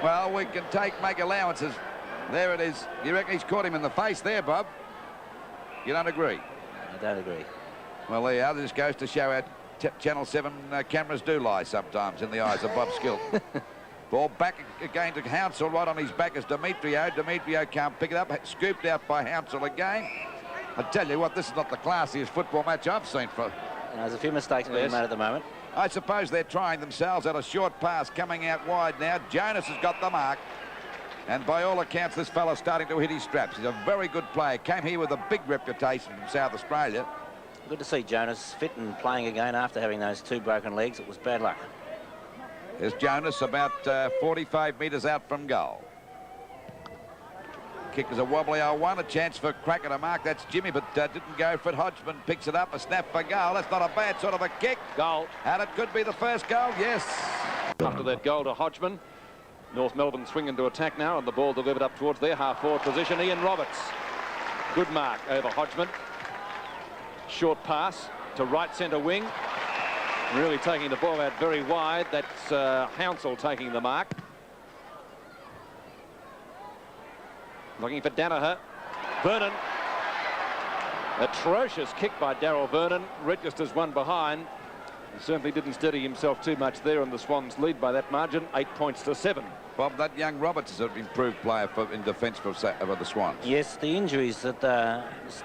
Well, we can make allowances. There it is. You reckon he's caught him in the face there, Bob? You don't agree? I don't agree. Well, there you are. This goes to show how Channel 7 cameras do lie sometimes in the eyes of Bob Skilton. Ball back again to Hounsell. Right on his back is Demetrio. Demetrio can't pick it up. Scooped out by Hounsell again. I tell you what, this is not the classiest football match I've seen for... There's a few mistakes being made at the moment. I suppose they're trying themselves at a short pass coming out wide now. Jonas has got the mark. And by all accounts, this fella's starting to hit his straps. He's a very good player. Came here with a big reputation from South Australia. Good to see Jonas fit and playing again after having those 2 broken legs. It was bad luck. There's Jonas about 45 metres out from goal. Kick is a wobbly 0-1, a chance for Cracker to mark. That's Jimmy, but didn't go for it. Hodgman picks it up, a snap for goal. That's not a bad sort of a kick. Goal. And it could be the first goal, yes. After that goal to Hodgman, North Melbourne swing into attack now, and the ball delivered up towards their half-forward position. Ian Roberts. Good mark over Hodgman. Short pass to right centre wing. Really taking the ball out very wide. That's Hounsell taking the mark. Looking for Danaher. Vernon. Atrocious kick by Darryl Vernon. Registers one behind. He certainly didn't steady himself too much there, and the Swans lead by that margin, 8 points to 7. Bob, that young Roberts is an improved player in defence for the Swans. Yes, the injuries that the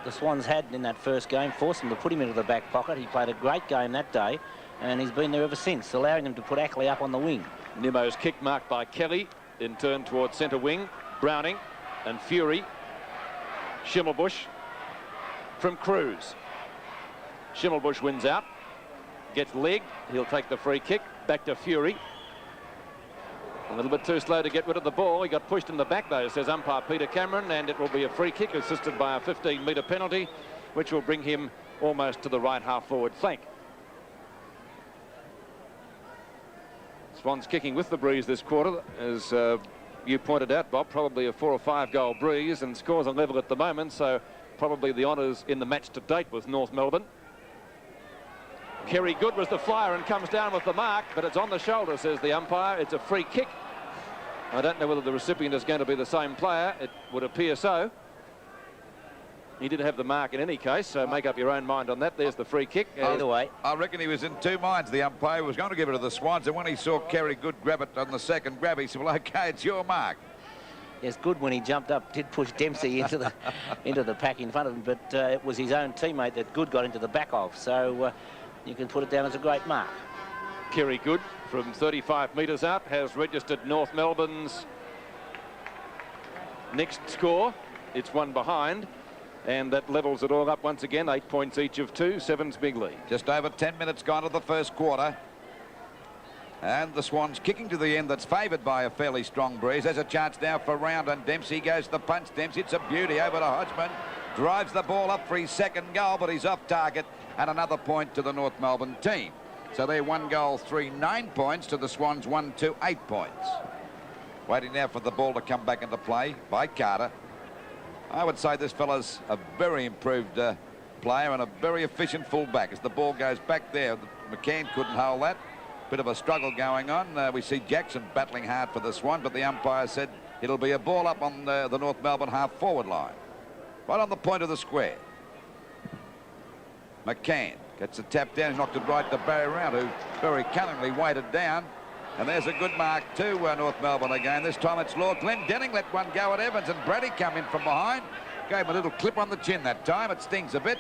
Swans had in that first game forced them to put him into the back pocket. He played a great game that day, and he's been there ever since, allowing them to put Ackley up on the wing. Nimmo's kick marked by Kelly, in turn towards centre wing. Browning and Fury. Schimmelbusch from Cruz. Schimmelbusch wins out. Gets legged. He'll take the free kick. Back to Fury. A little bit too slow to get rid of the ball. He got pushed in the back, though, says umpire Peter Cameron, and it will be a free kick assisted by a 15-metre penalty, which will bring him almost to the right half-forward flank. Swans kicking with the breeze this quarter, as you pointed out, Bob, probably a 4 or 5 goal breeze, and scores on level at the moment, so probably the honours in the match to date with North Melbourne. Kerry Good was the flyer and comes down with the mark, but it's on the shoulder, says the umpire. It's a free kick. I don't know whether the recipient is going to be the same player. It would appear so. He did have the mark in any case, so make up your own mind on that. There's the free kick. Either way. I reckon he was in 2 minds, the umpire. He was going to give it to the Swans, and when he saw Kerry Good grab it on the second grab, he said, well, OK, it's your mark. Yes, Good, when he jumped up, did push Dempsey into the pack in front of him, but it was his own teammate that Good got into the back of, so you can put it down as a great mark. Kerry Good from 35 metres out has registered North Melbourne's next score. It's one behind, and that levels it all up once again. 8 points each of 2. 7's big lead. Just over 10 minutes gone to the first quarter. And the Swans kicking to the end, that's favoured by a fairly strong breeze. There's a chance now for Round, and Dempsey goes to the punch. Dempsey, it's a beauty over to Hodgman. Drives the ball up for his second goal, but he's off target, and another point to the North Melbourne team. So they're 1 goal, 3, 9 points to the Swans, 1, 2, 8 points. Waiting now for the ball to come back into play by Carter. I would say this fella's a very improved player and a very efficient fullback. As the ball goes back there, McCann couldn't hold that. Bit of a struggle going on. We see Jackson battling hard for the Swan, but the umpire said it'll be a ball up on the North Melbourne half-forward line. Right on the point of the square. McCann gets a tap down. He knocked it right to Barry Round, who very cunningly weighted down. And there's a good mark to North Melbourne again. This time it's Lord. Glenn Denning let one go at Evans, and Brady come in from behind. Gave him a little clip on the chin that time. It stings a bit.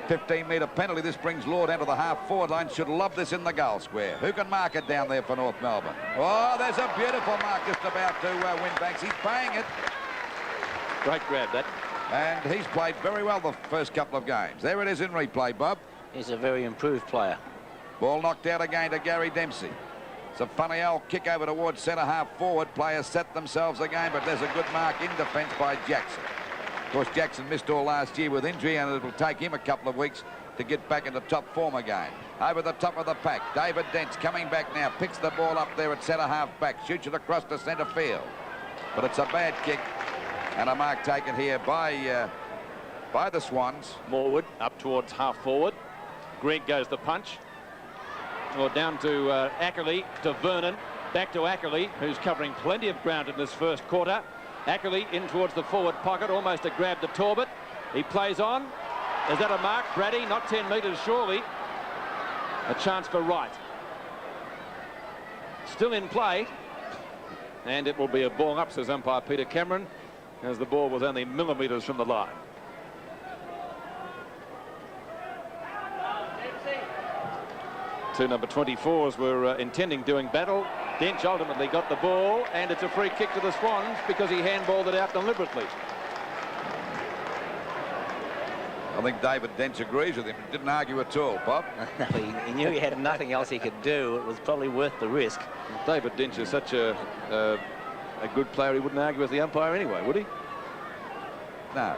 15-metre penalty. This brings Lord out of the half-forward line. Should love this in the goal square. Who can mark it down there for North Melbourne? Oh, there's a beautiful mark just about to Winbanks. He's paying it. Great grab, that. And he's played very well the first couple of games. There it is in replay, Bob. He's a very improved player. Ball knocked out again to Gary Dempsey. It's a funny old kick over towards centre half forward. Players set themselves again, but there's a good mark in defence by Jackson. Of course, Jackson missed all last year with injury, and it'll take him a couple of weeks to get back into top form again. Over the top of the pack, David Dent's coming back now, picks the ball up there at centre half back, shoots it across to centre field. But it's a bad kick, and a mark taken here by the Swans. Morwood up towards half forward. Greg goes the punch. Or down to Ackley, to Vernon. Back to Ackerley, who's covering plenty of ground in this first quarter. Ackerley in towards the forward pocket, almost a grab to Torbett. He plays on. Is that a mark? Brady, not 10 metres surely. A chance for Wright. Still in play. And it will be a ball up, says umpire Peter Cameron, as the ball was only millimetres from the line. Two number 24s were intending doing battle. Dench ultimately got the ball, and it's a free kick to the Swans because he handballed it out deliberately. I think David Dench agrees with him. Didn't argue at all, Bob. No, he knew he had nothing else he could do. It was probably worth the risk. David Dench is such a good player, he wouldn't argue with the umpire anyway, would he? No.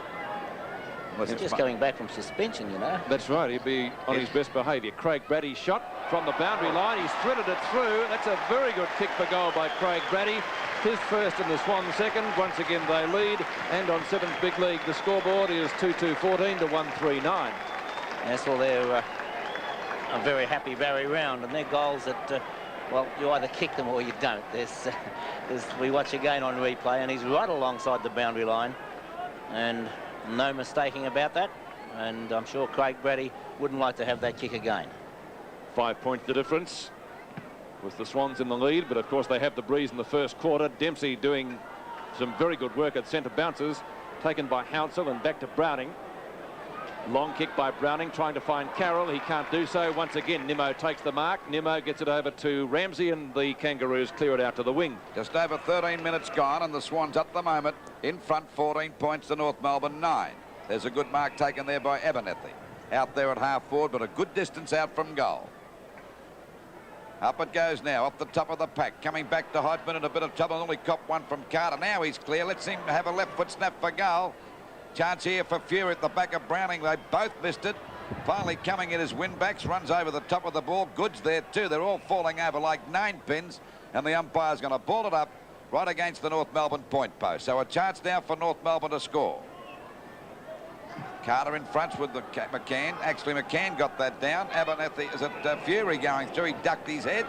He's just going back from suspension, you know. That's right, he'd be on his best behaviour. Craig Braddy's shot from the boundary line. He's threaded it through. That's a very good kick for goal by Craig Braddy. His first and the Swans second. Once again they lead. And on 7th Big League, the scoreboard is 2-2-14 to 1-3-9. Yes, well, they're a very happy Barry round, and they're goals that, well, you either kick them or you don't. We watch again on replay, and he's right alongside the boundary line. And no mistaking about that, and I'm sure Craig Braddy wouldn't like to have that kick again. 5 points the difference with the Swans in the lead, but of course they have the breeze in the first quarter. Dempsey doing some very good work at centre bounces, taken by Hounsell and back to Browning. Long kick by Browning, trying to find Carroll. He can't do so. Once again, Nimmo takes the mark. Nimmo gets it over to Ramsey, and the Kangaroos clear it out to the wing. Just over 13 minutes gone, and the Swans at the moment in front, 14 points to North Melbourne 9. There's a good mark taken there by Abernethy. Out there at half forward, but a good distance out from goal. Up it goes now, off the top of the pack. Coming back to Hodgman in a bit of trouble. Only copped one from Carter. Now he's clear. Let's him have a left foot snap for goal. Chance here for Fury at the back of Browning. They both missed it. Finally coming in as win-backs. Runs over the top of the ball. Goods there too. They're all falling over like 9 pins. And the umpire's going to ball it up right against the North Melbourne point post. So a chance now for North Melbourne to score. Carter in front with the McCann. Actually, McCann got that down. Abernethy, is it Fury going through? He ducked his head.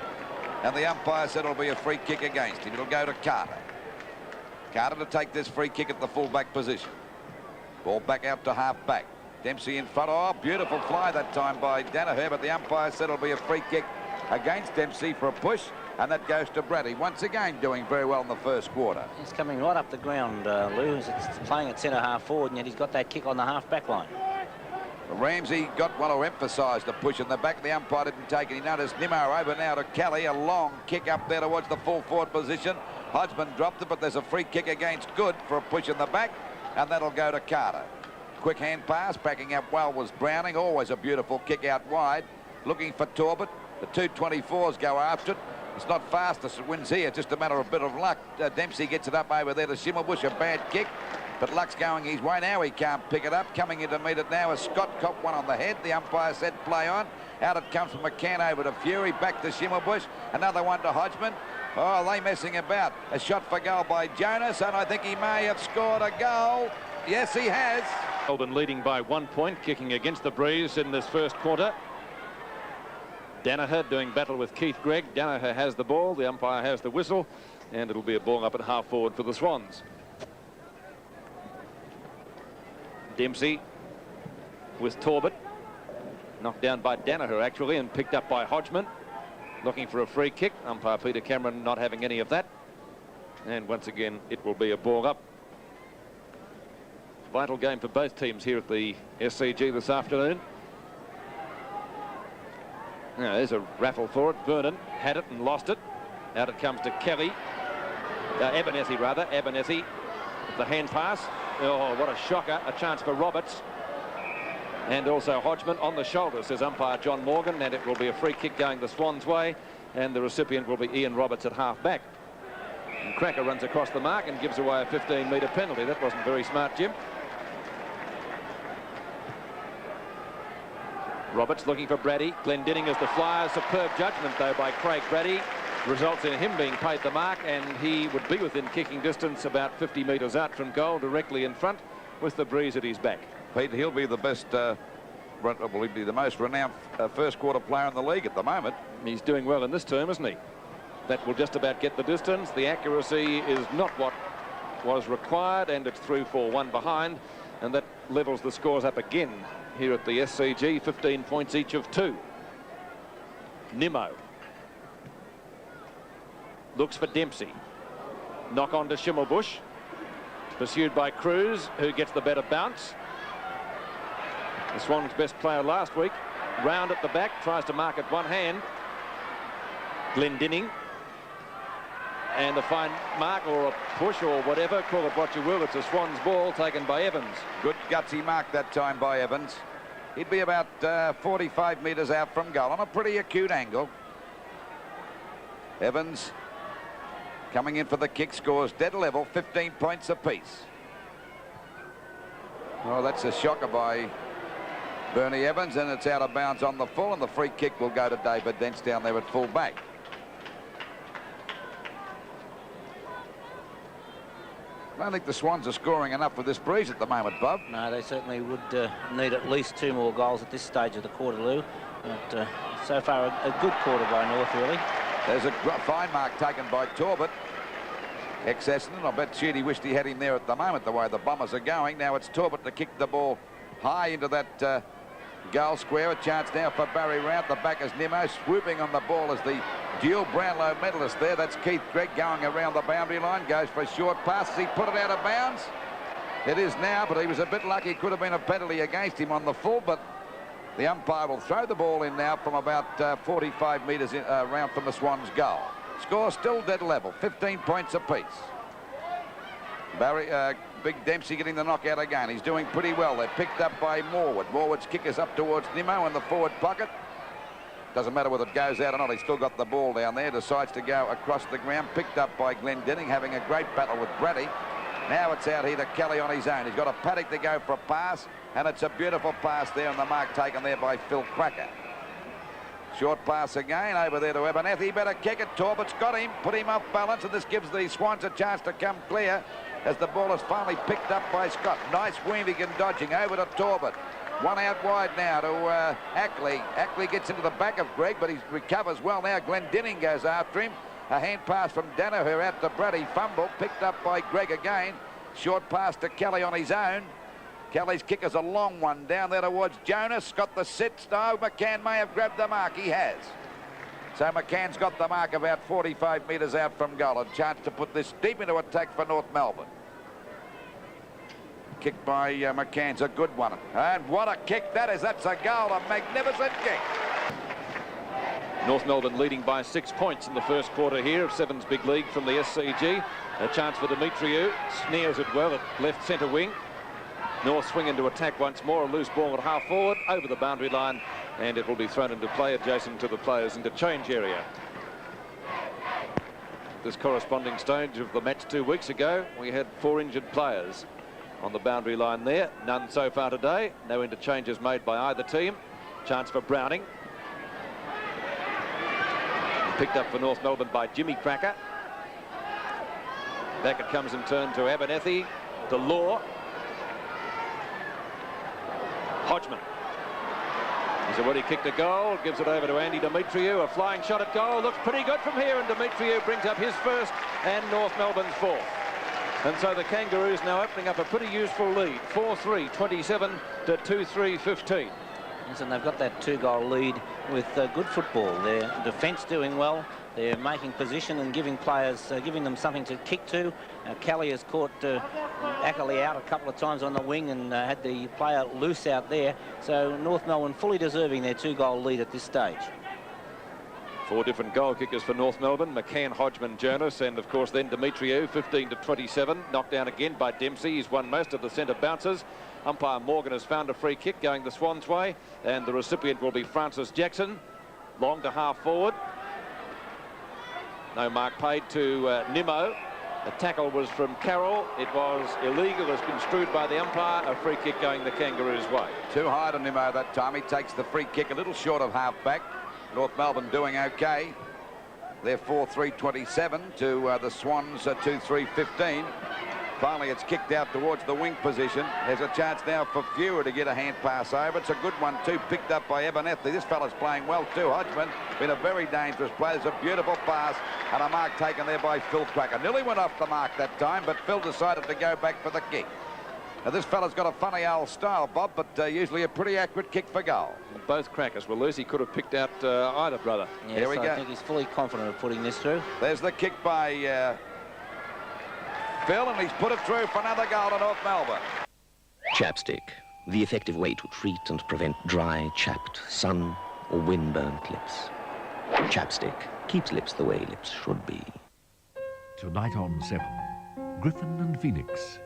And the umpire said it'll be a free kick against him. It'll go to Carter. Carter to take this free kick at the full-back position. Ball back out to half-back. Dempsey in front. Oh, beautiful fly that time by Danaher, but the umpire said it'll be a free kick against Dempsey for a push, and that goes to Braddy. Once again, doing very well in the first quarter. He's coming right up the ground, Lou. He's playing at centre-half forward, and yet he's got that kick on the half-back line. Ramsey got one to emphasise the push in the back. The umpire didn't take it. He noticed Nimmo over now to Kelly. A long kick up there towards the full forward position. Hodgman dropped it, but there's a free kick against Good for a push in the back, and that'll go to Carter. Quick hand pass, backing up well was Browning. Always a beautiful kick out wide. Looking for Torbett. The 224s go after it. It's not fast as it wins here, just a matter of a bit of luck. Dempsey gets it up over there to Schimmelbusch. A bad kick, but luck's going his way now. He can't pick it up. Coming in to meet it now is Scott. Cop one on the head. The umpire said play on. Out it comes from McCann over to Fury. Back to Schimmelbusch. Another one to Hodgman. Oh, they messing about. A shot for goal by Jonas, and I think he may have scored a goal. Yes, he has. Melbourne leading by 1 point, kicking against the breeze in this first quarter. Danaher doing battle with Keith Gregg. Danaher has the ball. The umpire has the whistle, and it'll be a ball up at half forward for the Swans. Dempsey with Torbett. Knocked down by Danaher, actually, and picked up by Hodgman. Looking for a free kick. Umpire Peter Cameron not having any of that. And once again, it will be a ball up. Vital game for both teams here at the SCG this afternoon. Now, there's a raffle for it. Vernon had it and lost it. Out it comes to Kelly. Abernethy, rather. Abernethy. The hand pass. Oh, what a shocker. A chance for Roberts. And also Hodgman on the shoulder, says umpire John Morgan, and it will be a free kick going the Swans' way, and the recipient will be Ian Roberts at half-back. And Cracker runs across the mark and gives away a 15-metre penalty. That wasn't very smart, Jim. Roberts looking for Braddy. Glendinning as the flyer. Superb judgment, though, by Craig Braddy. Results in him being paid the mark, and he would be within kicking distance about 50 metres out from goal, directly in front, with the breeze at his back. Peter, he'll be the best, well, he'll be the most renowned first quarter player in the league at the moment. He's doing well in this term, isn't he? That will just about get the distance. The accuracy is not what was required, and it's through for one behind, and that levels the scores up again here at the SCG. 15 points each of 2. Nimmo looks for Dempsey. Knock on to Schimmelbusch, pursued by Cruz, who gets the better bounce. The Swans' best player last week. Round at the back, tries to mark it one hand. Glendinning. And the fine mark, or a push, or whatever, call it what you will. It's a Swans ball taken by Evans. Good gutsy mark that time by Evans. He'd be about 45 metres out from goal on a pretty acute angle. Evans coming in for the kick, scores dead level, 15 points apiece. Oh, that's a shocker by Bernie Evans, and it's out of bounds on the full, and the free kick will go to David Dents down there at full back. I don't think the Swans are scoring enough with this breeze at the moment, Bob. No, they certainly would need at least 2 more goals at this stage of the quarter, Lou. But so far, a good quarter by North, really. There's a fine mark taken by Torbett. Ex-Essendon. I bet Sheedy wished he had him there at the moment, the way the Bombers are going. Now it's Torbett to kick the ball high into that goal square. A chance now for Barry Round. The back is Nimmo. Swooping on the ball as the dual Brownlow medalist there. That's Keith Gregg going around the boundary line. Goes for a short pass. Has he put it out of bounds? It is now, but he was a bit lucky. Could have been a penalty against him on the full, but the umpire will throw the ball in now from about 45 metres round from the Swans' goal. Score still dead level, 15 points apiece. Big Dempsey getting the knockout again. He's doing pretty well. They're picked up by Morwood. Morwood's kick is up towards Nimmo in the forward pocket. Doesn't matter whether it goes out or not. He's still got the ball down there. Decides to go across the ground. Picked up by Glendinning, having a great battle with Brady. Now it's out here to Kelly on his own. He's got a paddock to go for a pass, and it's a beautiful pass there, and the mark taken there by Phil Cracker. Short pass again over there to Abernethy. Better kick it. Torbett's got him, put him off balance, and this gives the Swans a chance to come clear as the ball is finally picked up by Scott. Nice weaving and dodging over to Torbett. One out wide now to Ackley. Ackley gets into the back of Gregg, but he recovers well now. Glendinning goes after him. A hand pass from Danaher out to Brady. Fumble picked up by Gregg again. Short pass to Kelly on his own. Kelly's kick is a long one down there towards Jonas. Got the sit. No, McCann may have grabbed the mark. He has. So McCann's got the mark about 45 metres out from goal. A chance to put this deep into attack for North Melbourne. Kick by McCann's a good one. And what a kick that is. That's a goal. A magnificent kick. North Melbourne leading by 6 points in the first quarter here of Sevens Big League from the SCG. A chance for Demetriou. Snares it well at left centre wing. North swing into attack once more. A loose ball at half forward over the boundary line, and it will be thrown into play adjacent to the players' interchange area. This corresponding stage of the match 2 weeks ago, we had 4 injured players on the boundary line there. None so far today. No interchanges made by either team. Chance for Browning. Picked up for North Melbourne by Jimmy Cracker. Back it comes in turn to Abernethy. To Law. Hodgman. He's already kicked a goal. Gives it over to Andy Demetriou. A flying shot at goal. Looks pretty good from here, and Demetriou brings up his first and North Melbourne's fourth. And so the Kangaroos now opening up a pretty useful lead. 4-3, 27 to 2-3, 15. Yes, and they've got that 2-goal lead with good football. Their defence doing well. They're making position and giving players, giving them something to kick to. Kelly has caught Ackley out a couple of times on the wing and had the player loose out there. So North Melbourne fully deserving their 2-goal lead at this stage. 4 different goal kickers for North Melbourne. McCann, Hodgman, Jonas, and of course then Demetriou, 15 to 27. Knocked down again by Dempsey. He's won most of the centre bounces. Umpire Morgan has found a free kick going the Swans' way, and the recipient will be Francis Jackson. Long to half forward. No mark paid to Nimmo. The tackle was from Carroll. It was illegal as construed by the umpire. A free kick going the Kangaroos' way. Too high to Nimmo that time. He takes the free kick a little short of half back. North Melbourne doing okay. They're 4-3, 27 to the Swans 2-3, 15. Finally, it's kicked out towards the wing position. There's a chance now for Fury to get a hand pass over. It's a good one, too, picked up by Abernethy. This fella's playing well, too. Hodgman, been a very dangerous player. There's a beautiful pass and a mark taken there by Phil Cracker. Nearly went off the mark that time, but Phil decided to go back for the kick. Now, this fella's got a funny old style, Bob, but usually a pretty accurate kick for goal. Both crackers were loose. He could have picked out either brother. Yes, Here we go. I think he's fully confident of putting this through. There's the kick by Phil, and he's put it through for another goal to North Melbourne. Chapstick, the effective way to treat and prevent dry, chapped, sun or wind-burnt lips. Chapstick keeps lips the way lips should be. Tonight on 7, Griffin and Phoenix,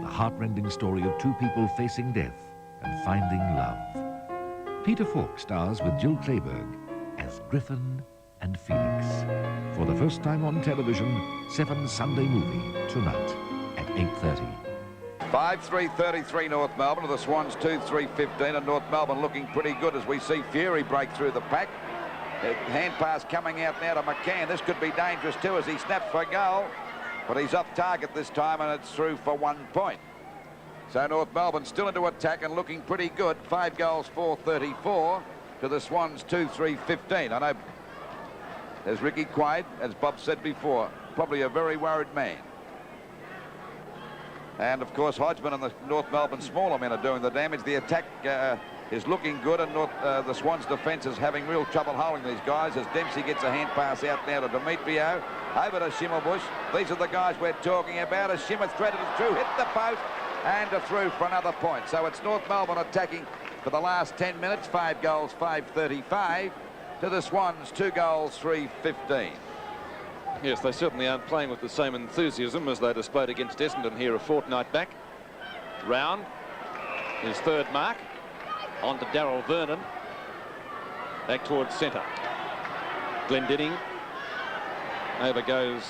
the heart-rending story of two people facing death and finding love. Peter Falk stars with Jill Clayburgh as Griffin and Phoenix. For the first time on television, 7 Sunday movie tonight at 8:30. 5-3-33 North Melbourne, to the Swans 2-3-15, and North Melbourne looking pretty good as we see Fury break through the pack. A hand pass coming out now to McCann. This could be dangerous too as he snaps for goal, but he's off target this time and it's through for 1 point. So North Melbourne still into attack and looking pretty good. 5 goals, 4-34 to the Swans 2-3-15. I know there's Ricky Quaid, as Bob said before, probably a very worried man. And of course Hodgman and the North Melbourne smaller men are doing the damage. The attack is looking good, and the Swans defence is having real trouble holding these guys as Dempsey gets a hand pass out now to Demetrio, over to Schimmelbusch. These are the guys we're talking about as Schimmer threaded it through, hit the post and through for another point. So it's North Melbourne attacking for the last 10 minutes. 5 goals, 5-35 to the Swans, 2 goals, 3-15. Yes, they certainly aren't playing with the same enthusiasm as they displayed against Essendon here a fortnight back. Round, his third mark. On to Darryl Vernon. Back towards centre. Glendinning. Over goes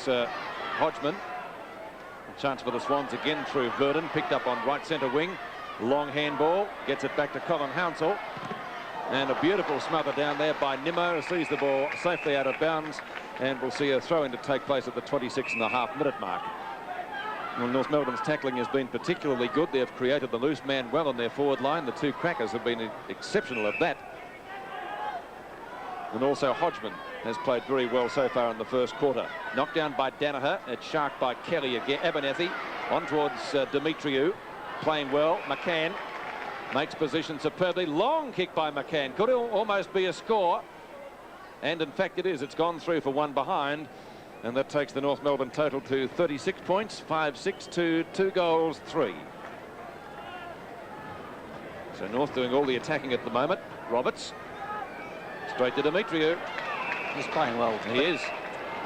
Hodgman. A chance for the Swans again through Vernon. Picked up on right centre wing. Long handball. Gets it back to Colin Hounsell. And a beautiful smother down there by Nimmo. Sees the ball safely out of bounds. And we'll see a throw-in to take place at the 26.5-minute mark. Well, North Melbourne's tackling has been particularly good. They've created the loose man well on their forward line. The 2 crackers have been exceptional at that. And also Hodgman has played very well so far in the first quarter. Knocked down by Danaher. It's sharked by Kelly again. Abernethy on towards Demetriou. Playing well. McCann makes position superbly. Long kick by McCann. Could almost be a score. And in fact it is. It's gone through for 1 behind. And that takes the North Melbourne total to 36 points. 5-6 to 2 goals, 3. So North doing all the attacking at the moment. Roberts. Straight to Demetriou. He's playing well. He is.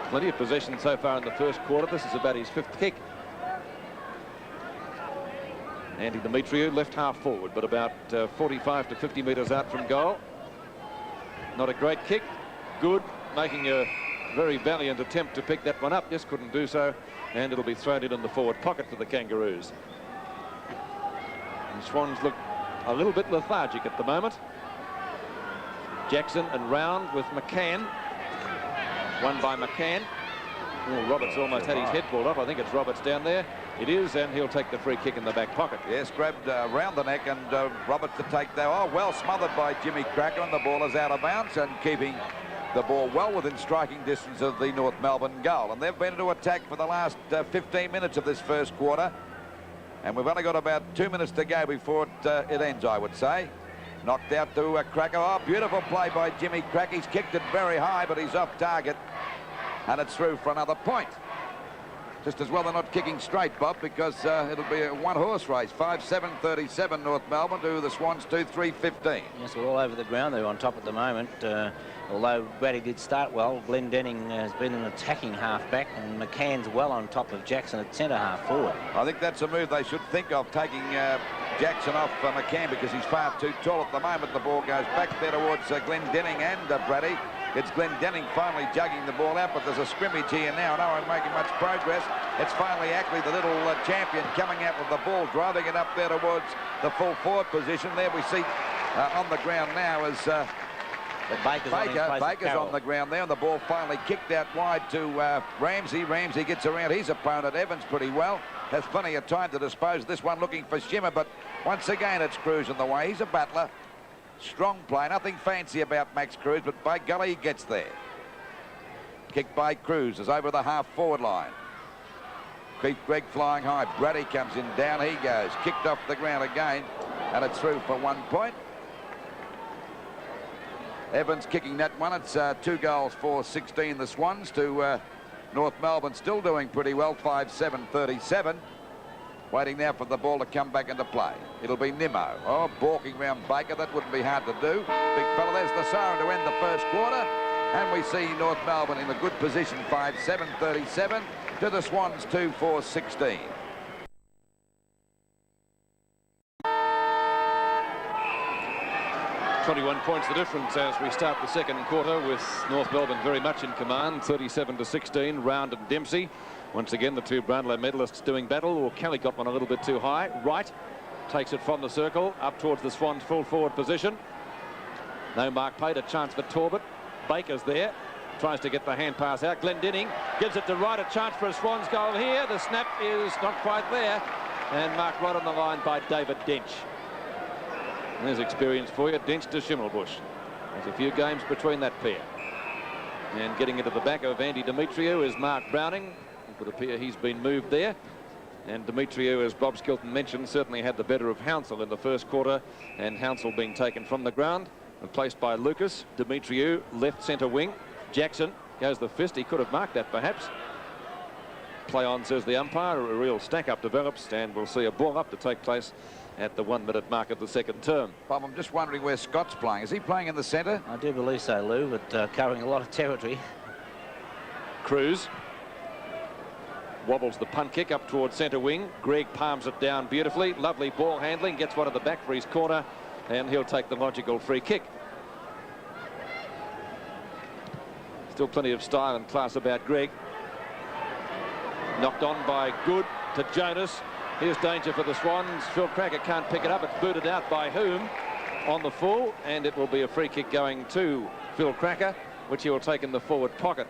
Plenty of possession so far in the first quarter. This is about his 5th kick. Andy Demetriou left half forward, but about 45 to 50 metres out from goal. Not a great kick. Good. Making a very valiant attempt to pick that one up. Just couldn't do so. And it'll be thrown in the forward pocket for the Kangaroos. The Swans look a little bit lethargic at the moment. Jackson and Round with McCann. Won by McCann. Oh, Roberts almost had his head pulled off. I think it's Roberts down there. It is, and he'll take the free kick in the back pocket. Yes, grabbed round the neck, and Roberts to take that. Oh, well smothered by Jimmy Cracker, and the ball is out of bounds and keeping the ball well within striking distance of the North Melbourne goal. And they've been into attack for the last 15 minutes of this first quarter. And we've only got about 2 minutes to go before it ends, I would say. Knocked out to Cracker. Oh, beautiful play by Jimmy Cracker. He's kicked it very high, but he's off target. And it's through for another point. Just as well they're not kicking straight, Bob, because it'll be a 1-horse race. 5-7-37 North Melbourne to the Swans 2-3-15. Yes, we're all over the ground. They're on top at the moment. Although Brady did start well, Glendinning has been an attacking half-back, and McCann's well on top of Jackson at centre half forward. I think that's a move they should think of, taking Jackson off McCann, because he's far too tall at the moment. The ball goes back there towards Glendinning and Brady. It's Glendinning finally jugging the ball out, but there's a scrimmage here now. No one making much progress. It's finally Ackley, the little champion, coming out with the ball, driving it up there towards the full forward position. There we see on the ground now is But Baker's on the ground there, and the ball finally kicked out wide to Ramsey. Ramsey gets around his opponent, Evans, pretty well. Has plenty of time to dispose of this one, looking for Shimmer, but once again it's Cruz in the way. He's a battler. Strong play, nothing fancy about Max Cruz, but by golly, he gets there. Kicked by Cruz is over the half-forward line. Keith Gregg flying high. Brady comes in, down he goes. Kicked off the ground again, and it's through for 1 point. Evans kicking that one. It's 2 goals for 16, the Swans, to North Melbourne still doing pretty well, 5-7-37. Waiting now for the ball to come back into play. It'll be Nimmo. Oh, balking round Baker. That wouldn't be hard to do. Big fella. There's the siren to end the first quarter. And we see North Melbourne in a good position, 5-7-37 to the Swans, 2-4-16. "21 points the difference as we start the second quarter, with North Melbourne very much in command, 37-16, Round and Dempsey. Once again, the two Brownlow medalists doing battle. Or Kelly got one a little bit too high. Wright takes it from the circle up towards the Swans' full forward position. No mark paid, a chance for Torbett. Baker's there, tries to get the hand pass out. Glendinning gives it to Wright, a chance for a Swans goal here. The snap is not quite there, and marked right on the line by David Dench. There's experience for you. Dench to Schimmelbusch. There's a few games between that pair. And getting into the back of Andy Demetriou is Mark Browning. It would appear he's been moved there. And Demetriou, as Bob Skilton mentioned, certainly had the better of Hounsell in the first quarter, and Hounsell being taken from the ground, replaced by Lucas. Demetriou, left centre wing. Jackson goes the fist. He could have marked that, perhaps. Play on, says the umpire. A real stack-up develops, and we'll see a ball-up to take place at the 1 minute mark of the second term. Bob, I'm just wondering where Scott's playing. Is he playing in the centre? I do believe so, Lou, but covering a lot of territory. Cruz wobbles the punt kick up towards centre wing. Gregg palms it down beautifully. Lovely ball handling. Gets one at the back for his corner, and he'll take the logical free kick. Still plenty of style and class about Gregg. Knocked on by Good to Jonas. Here's danger for the Swans. Phil Cracker can't pick it up. It's booted out by whom? On the full, and it will be a free kick going to Phil Cracker, which he will take in the forward pocket.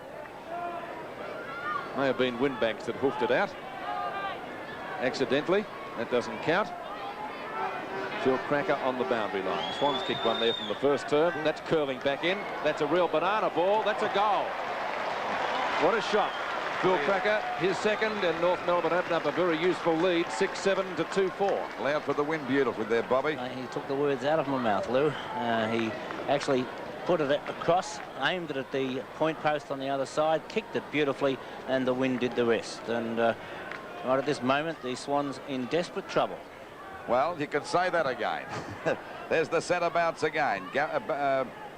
May have been Windbanks that hoofed it out accidentally. That doesn't count. Phil Cracker on the boundary line. Swans kicked one there from the first term. That's curling back in. That's a real banana ball. That's a goal. What a shot. Phil Cracker, his second, and North Melbourne open up a very useful lead, 6-7 to 2-4. Allowed for the win beautifully there, Bobby. He took the words out of my mouth, Lou. He actually put it across, aimed it at the point post on the other side, kicked it beautifully, and the wind did the rest. And right at this moment, the Swans in desperate trouble. Well, you could say that again. There's the centre bounce again.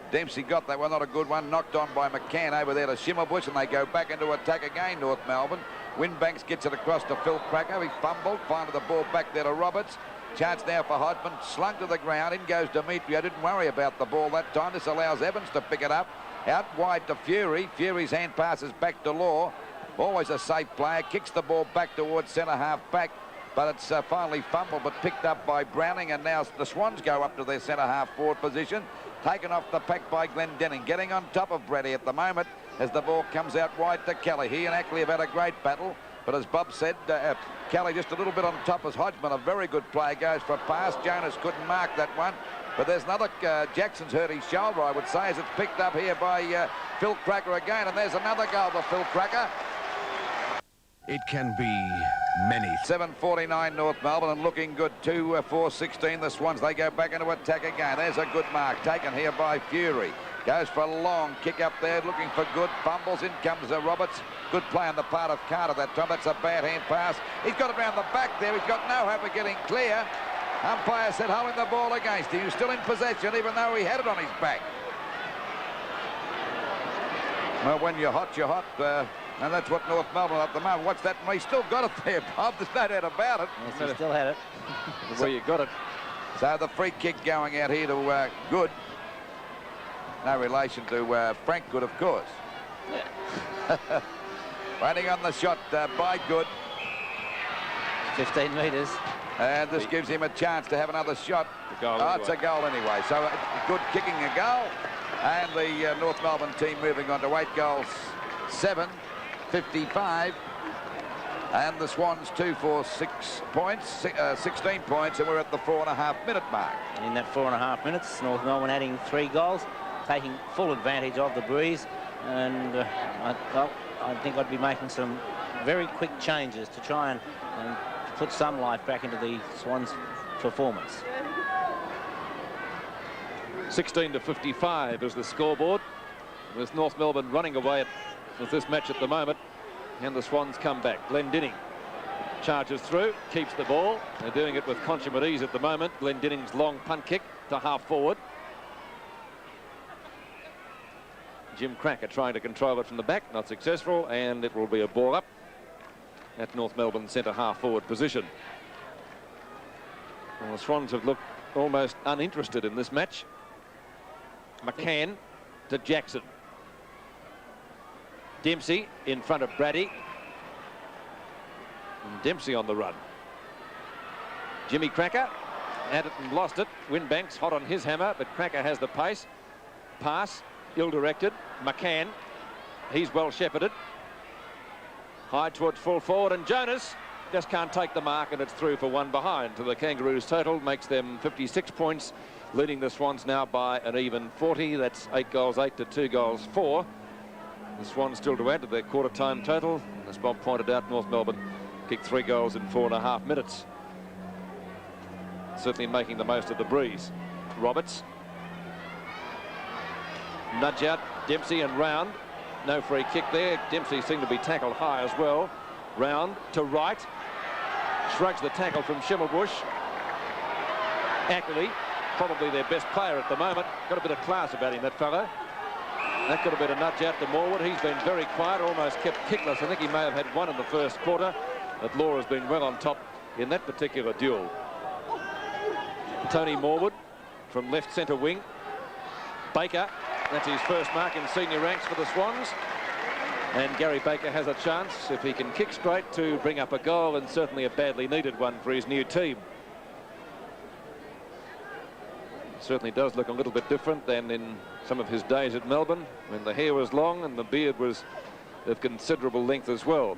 Dempsey got that one, not a good one. Knocked on by McCann over there to Schimmelbusch, and they go back into attack again, North Melbourne. Windbanks gets it across to Phil Cracker. He fumbled, finding the ball back there to Roberts. Chance now for Hodgman, slung to the ground. In goes Demetriou. Didn't worry about the ball that time. This allows Evans to pick it up. Out wide to Fury. Fury's hand passes back to Law. Always a safe player. Kicks the ball back towards centre half back. But it's finally fumbled, but picked up by Browning. And now the Swans go up to their centre half forward position. Taken off the pack by Glendinning. Getting on top of Brady at the moment as the ball comes out wide to Kelly. He and Ackley have had a great battle. But as Bob said, Kelly just a little bit on top as Hodgman. A very good player, goes for a pass. Jonas couldn't mark that one. But there's another, Jackson's hurt his shoulder, I would say, as it's picked up here by Phil Cracker again. And there's another goal for Phil Cracker. It can be many. 7:49 North Melbourne, and looking good. 2-4-16 the Swans. They go back into attack again. There's a good mark taken here by Fury. Goes for a long kick up there, looking for Good. Fumbles. In comes Roberts. Good play on the part of Carter that time. That's a bad hand pass. He's got it around the back there. He's got no hope of getting clear. Umpire said holding the ball against him. He's still in possession, even though he had it on his back. Well, when you're hot, you're hot. And that's what North Melbourne at the moment. What's that? He's still got it there, Bob. There's no doubt about it. Yes, he still had it. Where you got it. So the free kick going out here to Good. No relation to Frank Good, of course. Yeah. Waiting on the shot by Good. 15 metres. And this gives him a chance to have another shot. It's a goal anyway. It's a goal anyway. So Good kicking a goal. And the North Melbourne team moving on to 8 goals, 7, 55. And the Swans 2 for 6 points, 16 points, and we're at the 4.5-minute mark. In that 4.5 minutes, North Melbourne adding 3 goals, taking full advantage of the breeze. And I think I'd be making some very quick changes to try and put some life back into the Swans' performance. 16-55 is the scoreboard, with North Melbourne running away with this match at the moment, and the Swans come back. Glendinning charges through, keeps the ball. They're doing it with consummate ease at the moment. Glendinning's long punt kick to half forward. Jim Cracker trying to control it from the back, not successful, and it will be a ball up at North Melbourne centre half forward position. Well, the Swans have looked almost uninterested in this match. McCann to Jackson. Dempsey in front of Brady. And Dempsey on the run. Jimmy Cracker had it and lost it. Winbanks hot on his hammer, but Cracker has the pace. Pass, ill-directed. McCann, he's well shepherded. High towards full forward, and Jonas just can't take the mark, and it's through for 1 behind. So the Kangaroos total makes them 56 points, leading the Swans now by an even 40. That's 8 goals 8 to 2 goals 4. The Swans still to add to their quarter-time total. As Bob pointed out, North Melbourne kicked 3 goals in 4.5 minutes. Certainly making the most of the breeze. Roberts. Nudge out, Dempsey and Round. No free kick there. Dempsey seemed to be tackled high as well. Round to right. Shrugs the tackle from Schimmelbusch. Ackley, probably their best player at the moment. Got a bit of class about him, that fellow. That could have been a nudge out to Morwood. He's been very quiet, almost kept kickless. I think he may have had 1 in the first quarter. But Law has been well on top in that particular duel. Tony Morwood from left centre wing. Baker, that's his first mark in senior ranks for the Swans. And Gary Baker has a chance, if he can kick straight, to bring up a goal, and certainly a badly needed one for his new team. Certainly does look a little bit different than in some of his days at Melbourne, when the hair was long and the beard was of considerable length as well.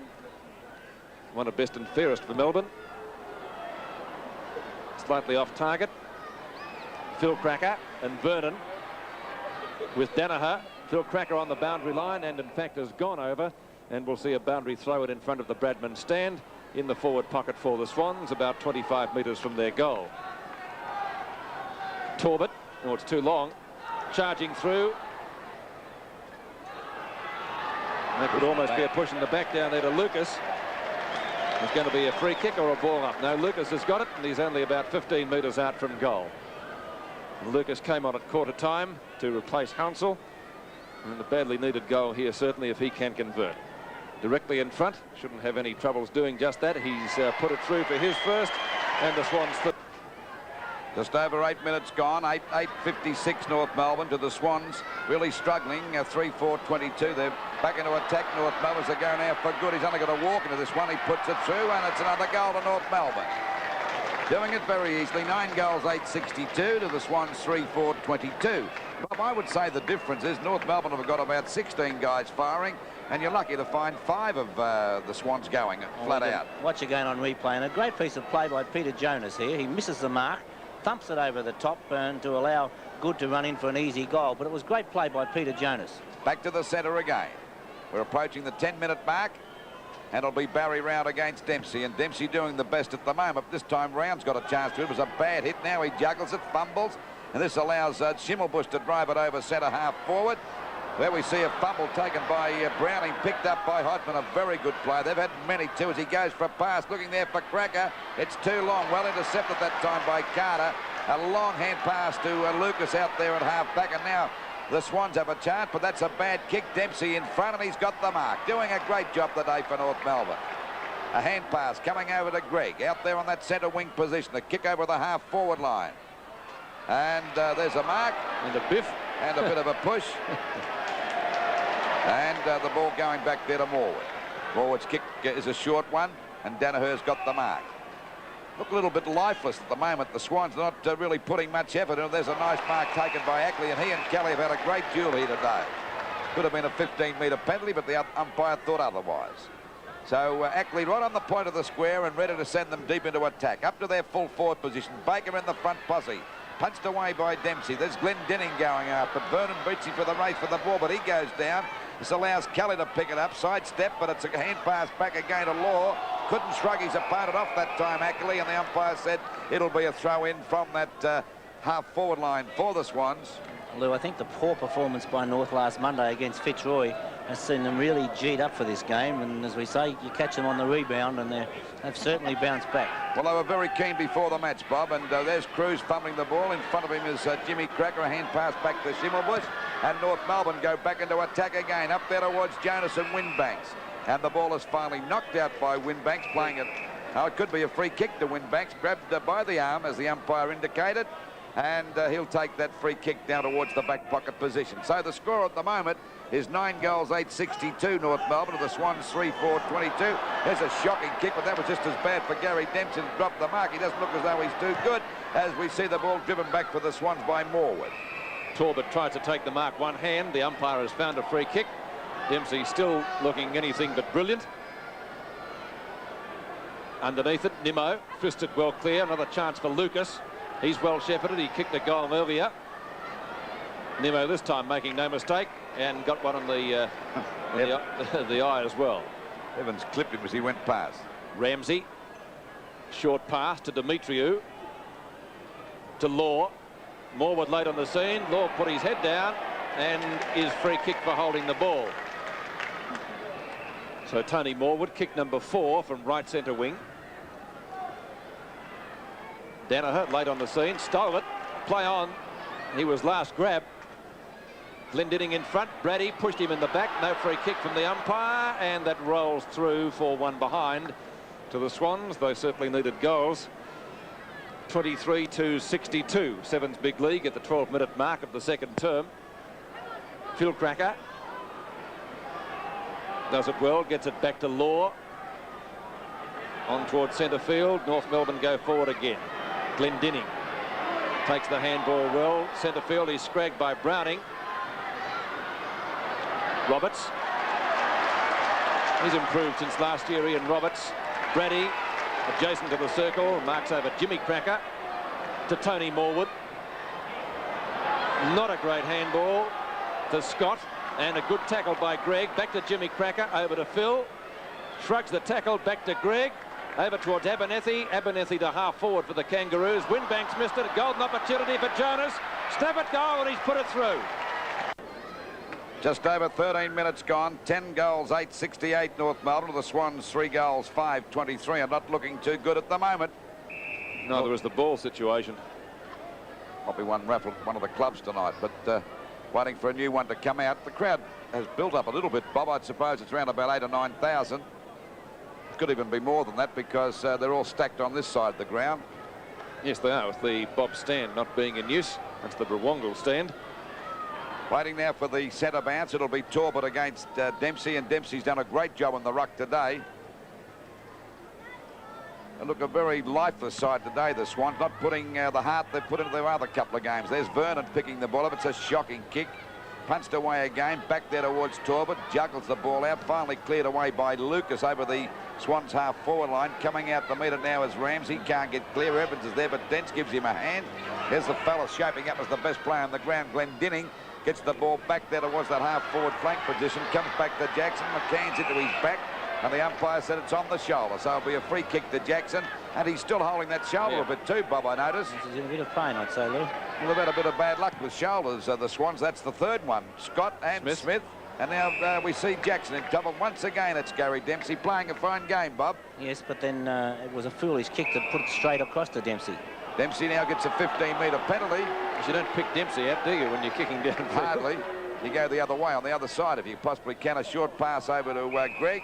One of best and fairest for Melbourne. Slightly off target. Phil Cracker and Vernon with Danaher. Phil Cracker on the boundary line, and in fact has gone over, and we'll see a boundary throw it in front of the Bradman stand in the forward pocket for the Swans, about 25 metres from their goal. Torbett, oh, it's too long, charging through. That could almost be a push in the back down there to Lucas. It's going to be a free kick or a ball up. No, Lucas has got it, and he's only about 15 metres out from goal. Lucas came on at quarter time to replace Hounsell. And the badly needed goal here, certainly, if he can convert. Directly in front, shouldn't have any troubles doing just that. He's put it through for his first, and the Swans... Just over 8 minutes gone, 8:56 North Melbourne to the Swans, really struggling, 3-4-22. They're back into attack. North Melbourne's are going out for good. He's only got to walk into this one. He puts it through, and it's another goal to North Melbourne. Doing it very easily. 9 goals, 8:62 to the Swans, 3-4-22. Bob, I would say the difference is North Melbourne have got about 16 guys firing, and you're lucky to find 5 of the Swans going flat out. Watch again on replay, and a great piece of play by Peter Jonas here. He misses the mark, thumps it over the top, and to allow Good to run in for an easy goal. But it was great play by Peter Jonas. Back to the centre again. We're approaching the 10-minute mark, and it'll be Barry Round against Dempsey, and Dempsey doing the best at the moment. This time Round's got a chance to. It was a bad hit. Now he juggles it, fumbles, and this allows Schimmelbusch to drive it over centre half forward, where we see a fumble taken by Browning, picked up by Hodgman. A very good play. They've had many too as he goes for a pass, looking there for Cracker. It's too long. Well intercepted that time by Carter. A long hand pass to Lucas out there at half back, and now the Swans have a chance, but that's a bad kick. Dempsey in front, and he's got the mark. Doing a great job today for North Melbourne. A hand pass coming over to Greg out there on that centre wing position. The kick over the half forward line. And there's a mark. And a biff. And a bit of a push. And the ball going back there to Morwood. Morwood's kick is a short one, and Danaher's got the mark. look a little bit lifeless at the moment. The Swans are not really putting much effort in. There's a nice mark taken by Ackley, and he and Kelly have had a great duel here today. Could have been a 15-metre penalty, but the umpire thought otherwise. So Ackley right on the point of the square and ready to send them deep into attack. Up to their full forward position. Baker in the front posse. Punched away by Dempsey. There's Glendenning going out, but Vernon beats him for the race for the ball, but he goes down. This allows Kelly to pick it up. Sidestep, but it's a hand pass back again to Law. Couldn't shrug his opponent off that time, Ackley, and the umpire said it'll be a throw-in from that half-forward line for the Swans. Lou, I think the poor performance by North last Monday against Fitzroy has seen them really G'd up for this game, and as we say, you catch them on the rebound, and they've certainly bounced back. Well, they were very keen before the match, Bob, and there's Cruz fumbling the ball. In front of him is Jimmy Cracker, a hand pass back to Schimmelbusch, and North Melbourne go back into attack again, up there towards Jonas and Winbanks, and the ball is finally knocked out by Winbanks, playing it. Oh, it could be a free kick to Winbanks, grabbed by the arm as the umpire indicated, and he'll take that free kick down towards the back pocket position. So the score at the moment is 9 goals, 8-62 North Melbourne, to the Swans 3-4-22. There's a shocking kick, but that was just as bad for Gary Dempsey to drop the mark. He doesn't look as though he's too good, as we see the ball driven back for the Swans by Morwood. Torbett tries to take the mark one hand. The umpire has found a free kick. Dempsey still looking anything but brilliant. Underneath it, Nimmo fisted well clear. Another chance for Lucas. He's well shepherded. He kicked a goal earlier. Nimmo this time making no mistake and got one on the eye as well. Evans clipped him as he went past. Ramsey, short pass to Demetriou, to Law. Morwood late on the scene. Law put his head down and is free kick for holding the ball. So Tony Morwood, kick number 4 from right centre wing. Danaher late on the scene, stole it, play on. He was last grab. Glendenning in front, Brady pushed him in the back, no free kick from the umpire, and that rolls through for one behind to the Swans. They certainly needed goals. 23-62, Sevens big league at the 12-minute mark of the second term. Phil Cracker does it well, gets it back to Law. On towards centre field, North Melbourne go forward again. Glendenning takes the handball well. Centre field, he's scragged by Browning. Roberts. He's improved since last year, Ian Roberts. Brady, adjacent to the circle, marks over Jimmy Cracker to Tony Morwood. Not a great handball to Scott, and a good tackle by Gregg. Back to Jimmy Cracker, over to Phil. Shrugs the tackle, back to Gregg. Over towards Abernethy. Abernethy to half forward for the Kangaroos. Winbanks missed it. A golden opportunity for Jonas. Snap it goal, and he's put it through. Just over 13 minutes gone. 10 goals, 8-68 North Melbourne. The Swans 3 goals, 5-23. I'm not looking too good at the moment. No, there was the ball situation. Probably one raffled one of the clubs tonight, but waiting for a new one to come out. The crowd has built up a little bit, Bob. I'd suppose it's around about 8,000 or 9,000. Could even be more than that because they're all stacked on this side of the ground. Yes, they are, with the Bob stand not being in use. That's the Brewongle stand. Waiting now for the centre bounce. It'll be Torbett against Dempsey, and Dempsey's done a great job on the ruck today. And look, a very lifeless side today, the Swans, not putting the heart they've put into their other couple of games. There's Vernon picking the ball up. It's a shocking kick. Punched away again, back there towards Torbett, juggles the ball out, finally cleared away by Lucas over the Swans half-forward line. Coming out to meet it now is Ramsey, can't get clear. Evans is there, but Dents gives him a hand. Here's the fella shaping up as the best player on the ground, Glendenning. Gets the ball back there towards that half-forward flank position, comes back to Jackson, McCann's into his back, and the umpire said it's on the shoulder, so it'll be a free kick to Jackson, and he's still holding that shoulder a bit too, Bob, I notice. He's in a bit of pain, I'd say, Lou. Well, they've had a bit of bad luck with shoulders, the Swans. That's the third one. Scott and Smith. And now we see Jackson in trouble. Once again, it's Gary Dempsey playing a fine game, Bob. Yes, but then it was a foolish kick to put it straight across to Dempsey. Dempsey now gets a 15-metre penalty. You don't pick Dempsey out, do you, when you're kicking down? Hardly. You go the other way, on the other side, if you possibly can. A short pass over to Gregg.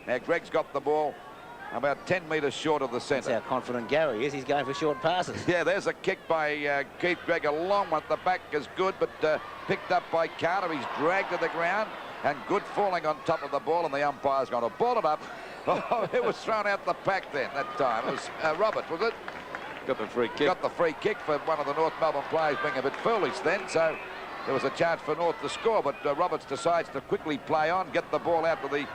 Now, Gregg's got the ball about 10 metres short of the centre. That's how confident Gary is. He's going for short passes. Yeah, there's a kick by Keith Gregg. A long one at the back is good, but picked up by Carter. He's dragged to the ground, and good falling on top of the ball, and the umpire's going to ball it up. Oh, it was thrown out the pack then that time. It was Roberts, was it? Got the free kick. Got the free kick for one of the North Melbourne players being a bit foolish then, so there was a chance for North to score, but Roberts decides to quickly play on, get the ball out to the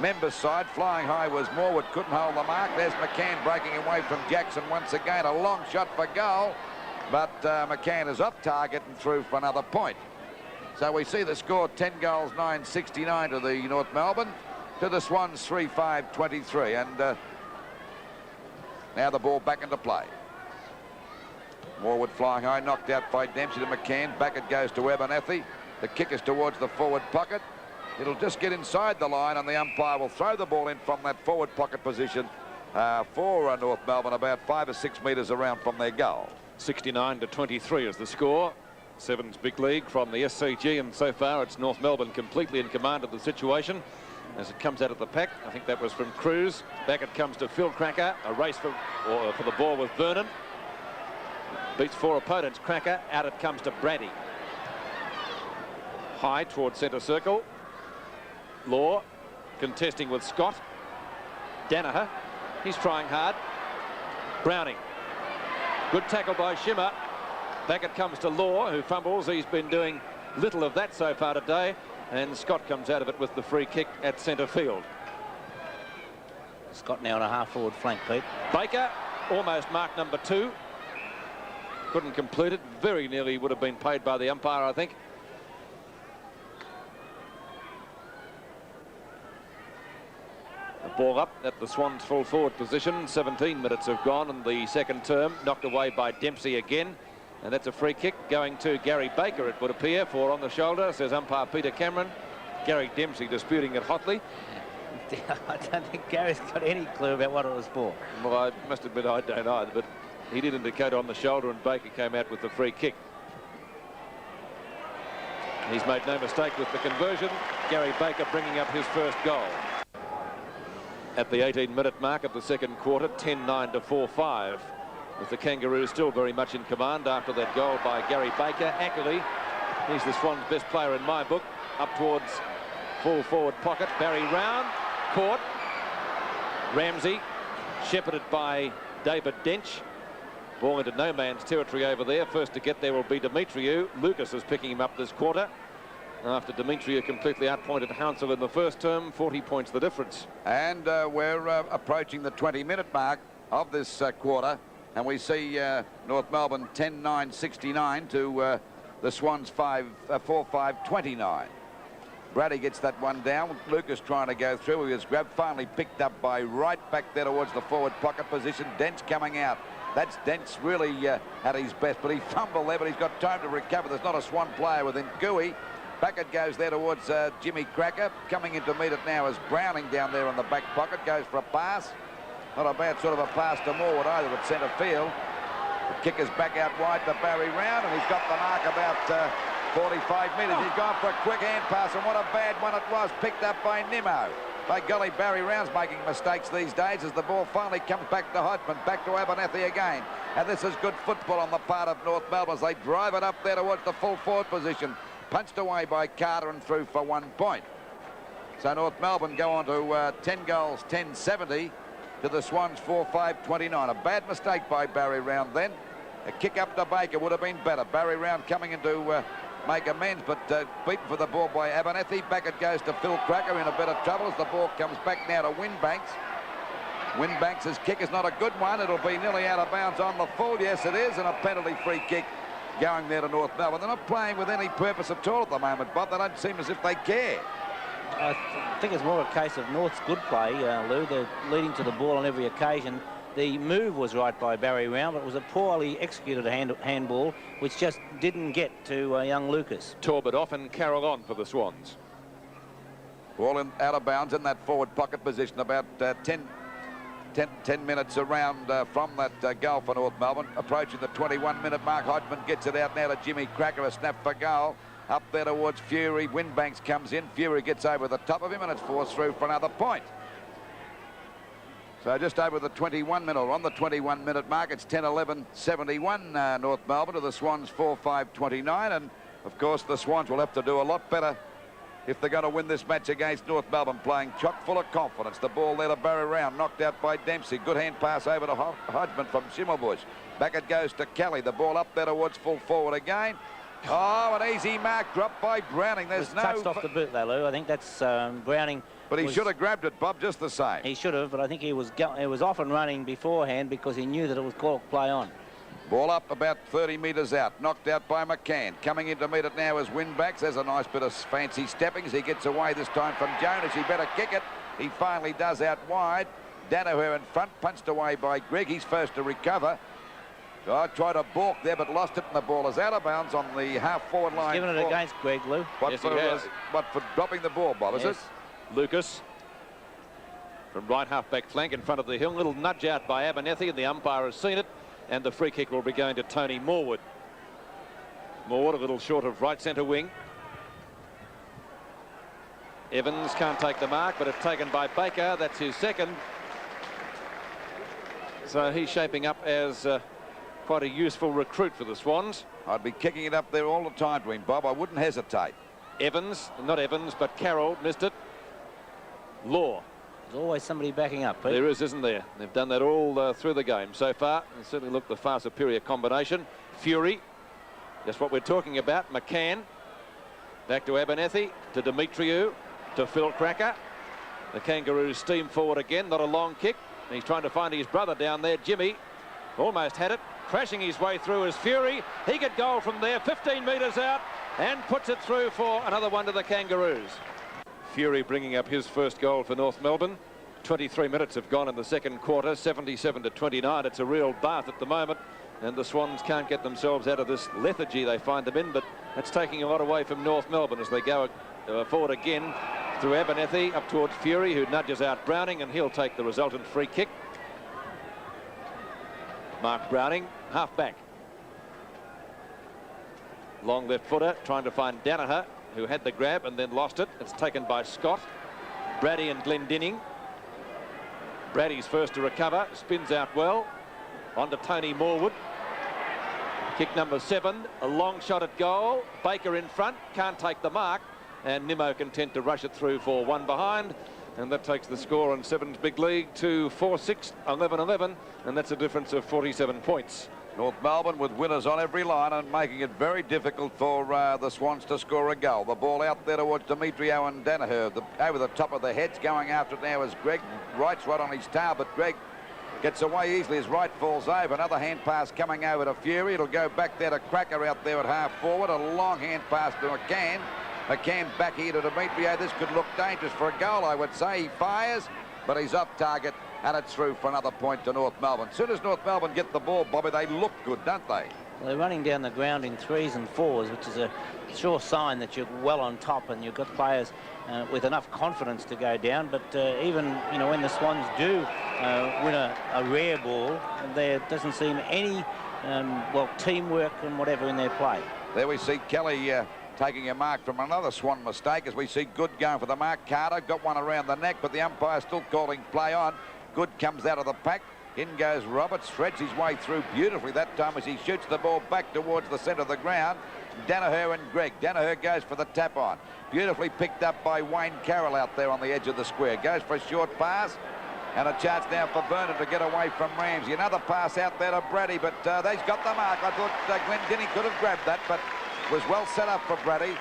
members' side. Flying high was Morwood, couldn't hold the mark. There's McCann breaking away from Jackson once again. A long shot for goal, but McCann is off target and through for another point. So we see the score 10 goals, 9-69 to the North Melbourne, to the Swans 3-5-23. And now the ball back into play. Morwood flying high, knocked out by Dempsey to McCann. Back it goes to Abernethy. The kick is towards the forward pocket. It'll just get inside the line, and the umpire will throw the ball in from that forward pocket position for North Melbourne, about 5 or 6 metres around from their goal. 69-23 is the score. Sevens big league from the SCG, and so far it's North Melbourne completely in command of the situation as it comes out of the pack. I think that was from Cruz. Back it comes to Phil Cracker. A race for the ball with Vernon. Beats 4 opponents. Cracker. Out it comes to Brady. High towards centre circle. Law contesting with Scott. Danaher. He's trying hard. Browning. Good tackle by Shimmer. Back it comes to Law, who fumbles. He's been doing little of that so far today. And Scott comes out of it with the free kick at centre field. Scott now on a half-forward flank, Pete. Baker, almost marked number 2. Couldn't complete it. Very nearly would have been paid by the umpire, I think. The ball up at the Swans' full forward position. 17 minutes have gone in the second term. Knocked away by Dempsey again. And that's a free kick going to Gary Baker, it would appear, for on the shoulder, says umpire Peter Cameron. Gary Dempsey disputing it hotly. I don't think Gary's got any clue about what it was for. Well, I must admit I don't either, but he did indicate on the shoulder, and Baker came out with the free kick. He's made no mistake with the conversion. Gary Baker bringing up his first goal. At the 18-minute mark of the second quarter, 10-9 to 4-5. With the Kangaroos still very much in command after that goal by Gary Baker. Ackley, he's the Swans' best player in my book. Up towards full forward pocket. Barry Round, caught. Ramsey, shepherded by David Dench. Ball into no man's territory over there. First to get there will be Demetriou. Lucas is picking him up this quarter. After Demetriou completely outpointed Hounsell in the first term, 40 points the difference. And we're approaching the 20-minute mark of this quarter. And we see North Melbourne 10-9-69 to the Swans 4-5-29. Brady gets that one down. Lucas trying to go through. He was grabbed, finally picked up by Wright back there towards the forward pocket position. Dent's coming out. That's Dent's really at his best, but he fumbled there, but he's got time to recover. There's not a Swan player within Gooey. Back it goes there towards Jimmy Cracker. Coming in to meet it now is Browning down there in the back pocket. Goes for a pass. Not a bad sort of a pass to Morwood either at centre field. The kick is back out wide to Barry Round, and he's got the mark about 45 metres. He's gone for a quick hand pass, and what a bad one it was, picked up by Nimmo. By golly, Barry Round's making mistakes these days as the ball finally comes back to Hodgman, back to Abernethy again. And this is good football on the part of North Melbourne as they drive it up there towards the full forward position. Punched away by Carter and through for 1 point. So North Melbourne go on to 10 goals, 10-70. To the Swans 4-5-29. A bad mistake by Barry Round then. A kick up to Baker would have been better. Barry Round coming in to make amends, but beaten for the ball by Abernethy. Back it goes to Phil Cracker in a bit of trouble as the ball comes back now to Winbanks. Winbanks' kick is not a good one. It'll be nearly out of bounds on the full. Yes, it is, and a penalty free kick going there to North Melbourne. They're not playing with any purpose at all at the moment, but they don't seem as if they care. I think it's more a case of North's good play, Lou. They're leading to the ball on every occasion. The move was right by Barry Round, but it was a poorly executed handball, which just didn't get to young Lucas. Talbot off and Carroll on for the Swans. Ball out of bounds in that forward pocket position, about 10 minutes around from that goal for North Melbourne. Approaching the 21-minute mark, Hodgman gets it out now to Jimmy Cracker, a snap for goal. Up there towards Fury. Winbanks comes in. Fury gets over the top of him, and it's forced through for another point. So just over the 21-minute, or on the 21-minute mark, it's 10-11-71 North Melbourne to the Swans 4-5-29. And, of course, the Swans will have to do a lot better if they're going to win this match against North Melbourne, playing chock full of confidence. The ball there to Barry Round, knocked out by Dempsey. Good hand pass over to Hodgman from Schimmelbusch. Back it goes to Kelly. The ball up there towards full forward again. Oh, an easy mark dropped by Browning. There's no... touched off the boot there, Lou. I think that's Browning. But he should have grabbed it, Bob, just the same. He should have, but I think he was off and running beforehand because he knew that it was called play on. Ball up about 30 metres out. Knocked out by McCann. Coming in to meet it now is Winbacks. There's a nice bit of fancy stepping as he gets away this time from Jonas. He better kick it. He finally does out wide. Danaher in front, punched away by Greg. He's first to recover. Oh, tried to balk there, but lost it, and the ball is out of bounds on the half-forward line. He's given it against Greg, Lou. Yes, he has. What for dropping the ball, Bob, is it? Lucas from right half-back flank in front of the hill. Little nudge out by Abernethy, and the umpire has seen it. And the free kick will be going to Tony Morwood. Morwood a little short of right centre wing. Evans can't take the mark, but it's taken by Baker. That's his second. So he's shaping up as quite a useful recruit for the Swans. I'd be kicking it up there all the time to him, Bob. I wouldn't hesitate. Evans, not Evans, but Carroll missed it. Law. There's always somebody backing up, Pete. There is, isn't there? They've done that all through the game so far, and certainly looked the far superior combination. Fury, that's what we're talking about. McCann, back to Abernethy, to Demetriou, to Phil Cracker. The Kangaroos steam forward again, not a long kick. He's trying to find his brother down there, Jimmy. Almost had it, crashing his way through is Fury. He could goal from there, 15 metres out, and puts it through for another one to the Kangaroos. Fury bringing up his first goal for North Melbourne. 23 minutes have gone in the second quarter, 77-29. It's a real bath at the moment, and the Swans can't get themselves out of this lethargy they find them in, but that's taking a lot away from North Melbourne as they go forward again through Abernethy up towards Fury, who nudges out Browning, and he'll take the resultant free kick. Mark Browning, half back. Long left footer, trying to find Danaher, who had the grab and then lost it. It's taken by Scott. Brady and Glendinning. Brady's first to recover, spins out well. On to Tony Morwood. Kick number 7, a long shot at goal. Baker in front, can't take the mark. And Nimmo content to rush it through for one behind. And that takes the score on Seven's big league to 4-6, 11-11. And that's a difference of 47 points. North Melbourne with winners on every line and making it very difficult for the Swans to score a goal. The ball out there towards Demetriou and Danaher. Over the top of the heads, going after it now is Greg. Wright's right on his tail, but Greg gets away easily as Wright falls over. Another hand pass coming over to Fury. It'll go back there to Cracker out there at half forward. A long hand pass to McCann. McCann back here to Demetriou. This could look dangerous for a goal, I would say. He fires, but he's off target. And it's through for another point to North Melbourne. As soon as North Melbourne get the ball, Bobby, they look good, don't they? Well, they're running down the ground in 3s and 4s, which is a sure sign that you're well on top and you've got players with enough confidence to go down. But even, you know, when the Swans do win a rare ball, there doesn't seem any, well, teamwork and whatever in their play. There we see Kelly taking a mark from another Swan mistake as we see Good going for the mark. Carter got one around the neck, but the umpire still calling play on. Good comes out of the pack. In goes Roberts, threads his way through beautifully that time as he shoots the ball back towards the centre of the ground. Danaher and Greg. Danaher goes for the tap on. Beautifully picked up by Wayne Carroll out there on the edge of the square. Goes for a short pass. And a chance now for Vernon to get away from Ramsey. Another pass out there to Brady, but they've got the mark. I thought Glendinning could have grabbed that, but was well set up for Brady.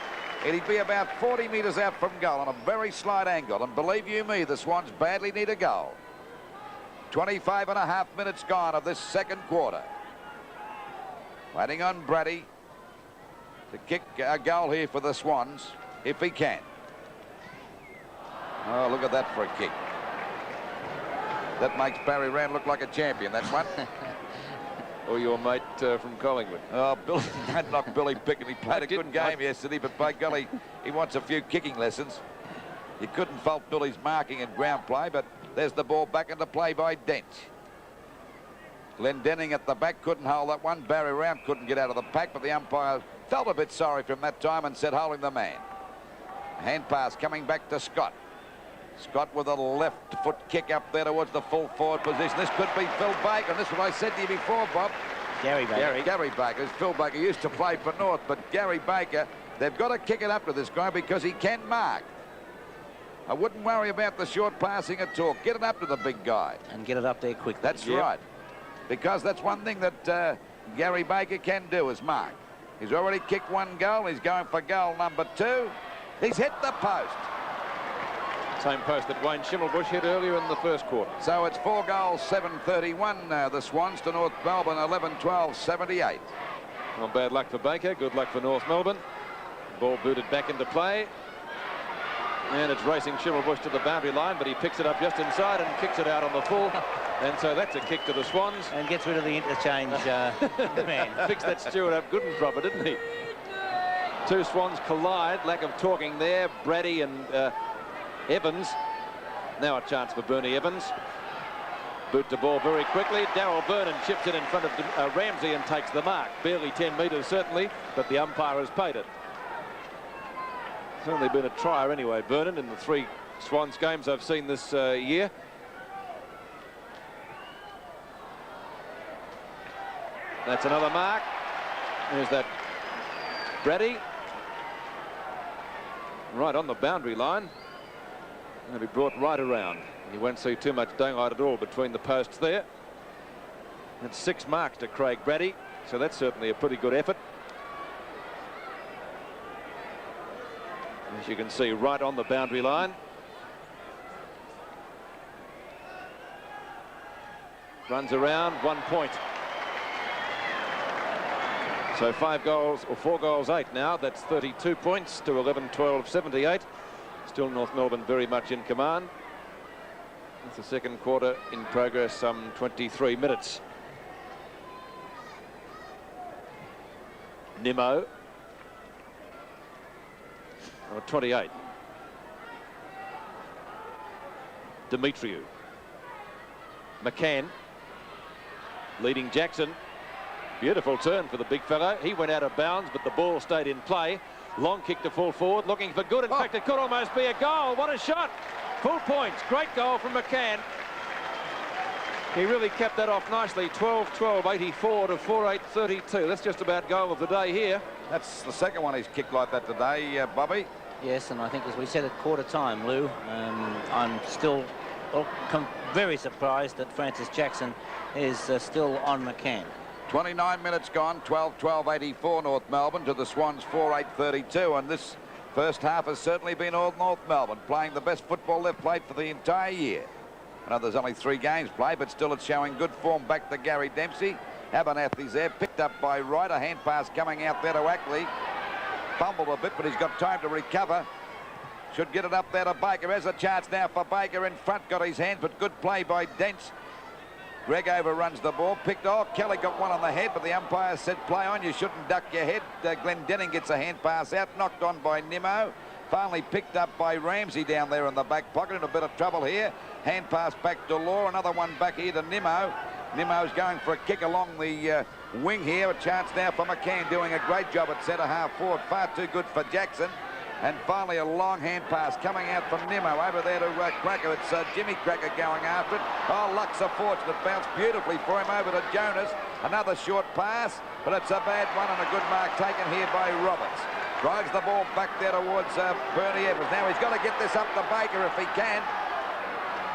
It'd be about 40 metres out from goal on a very slight angle. And believe you me, the Swans badly need a goal. 25.5 minutes gone of this second quarter. Waiting on Brady to kick a goal here for the Swans, if he can. Oh, look at that for a kick. That makes Barry Rand look like a champion, that one. Or your mate from Collingwood. Oh, Billy, don't knock Billy Pickett. He played a good game yesterday, but by golly, he wants a few kicking lessons. You couldn't fault Billy's marking and ground play, but there's the ball back into play by Dent. Glendinning at the back couldn't hold that one. Barry Round couldn't get out of the pack, but the umpire felt a bit sorry from that time and said holding the man. Hand pass coming back to Scott. Scott with a left foot kick up there towards the full forward position. This could be Phil Baker, and this is what I said to you before, Bob. Gary Baker. Gary Baker. Phil Baker used to play for North, but Gary Baker They've got to kick it up to this guy because he can mark. I wouldn't worry about the short passing at all. Get it up to the big guy. And get it up there quickly. That's right. Because that's one thing that Gary Baker can do is mark. He's already kicked one goal. He's going for goal number 2. He's hit the post. Same post that Wayne Schimmelbusch hit earlier in the first quarter. So it's 4 goals, 7-31 now. The Swans to North Melbourne, 11-12, 78. Well, bad luck for Baker. Good luck for North Melbourne. Ball booted back into play. And it's racing Schimmelbusch to the boundary line, but he picks it up just inside and kicks it out on the full. And so that's a kick to the Swans. And gets rid of the interchange man. Fixed that Stewart up good and proper, didn't he? Two Swans collide. Lack of talking there. Brady and Evans. Now a chance for Bernie Evans. Boot the ball very quickly. Darryl Vernon chips it in front of Ramsey and takes the mark. Barely 10 metres certainly, but the umpire has paid it. Certainly been a trier anyway, Vernon, in the 3 Swans games I've seen this year. That's another mark. There's that Brady. Right on the boundary line. Going to be brought right around. You won't see too much daylight at all between the posts there. That's 6 marks to Craig Brady, so that's certainly a pretty good effort. As you can see, right on the boundary line. Runs around, 1 point. So 5 goals, or 4 goals, 8 now. That's 32 points to 11-12, 78. Still North Melbourne very much in command. It's the second quarter in progress, some 23 minutes. Nimmo. 28. Demetriou. McCann. Leading Jackson. Beautiful turn for the big fellow. He went out of bounds, but the ball stayed in play. Long kick to full forward, looking for good. In fact, it could almost be a goal. What a shot. Full points. Great goal from McCann. He really kept that off nicely. 12-12, 84 to 48-32. That's just about goal of the day here. That's the second one he's kicked like that today, Bobby. Yes, and I think, as we said at quarter time, Lou, I'm still very surprised that Francis Jackson is still on McCann. 29 minutes gone, 12-12, 84 North Melbourne to the Swans 4-8-32, and this first half has certainly been all North Melbourne playing the best football they've played for the entire year. I know there's only 3 games played, but still it's showing good form back to Gary Dempsey. Abernathy's there, picked up by Wright, a hand pass coming out there to Ackley. Fumbled a bit, but he's got time to recover. Should get it up there to Baker. There's a chance now for Baker in front, got his hands, but good play by Dents. Greg overruns the ball, picked off. Kelly got one on the head, but the umpire said play on, you shouldn't duck your head. Glenn Denning gets a hand pass out, knocked on by Nimmo. Finally picked up by Ramsey down there in the back pocket. In a bit of trouble here. Hand pass back to Law, another one back here to Nimmo. Nimmo's going for a kick along the wing here. A chance now for McCann, doing a great job at centre half forward. Far too good for Jackson. And finally a long hand pass coming out from Nimmo over there to Cracker. It's Jimmy Cracker going after it. Oh, Luxor fortunate, bounced beautifully for him over to Jonas. Another short pass, but it's a bad one and a good mark taken here by Roberts. Drives the ball back there towards Bernie Evans. Now he's got to get this up to Baker if he can.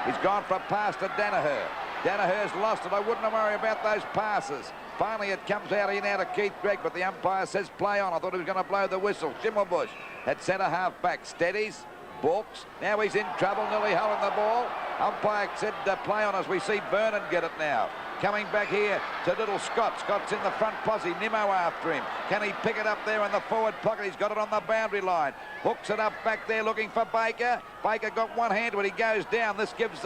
He's gone for a pass to Danaher. Danaher's lost it. I wouldn't worry about those passes. Finally it comes out in out of Keith Gregg, but the umpire says play on. I thought he was going to blow the whistle. Schimmelbusch at centre half back, steadies, balks. Now he's in trouble, nearly holding the ball. Umpire said play on as we see Vernon get it now. Coming back here to little Scott. Scott's in the front posse. Nimmo after him. Can he pick it up there in the forward pocket? He's got it on the boundary line. Hooks it up back there looking for Baker. Baker got one hand when he goes down. This gives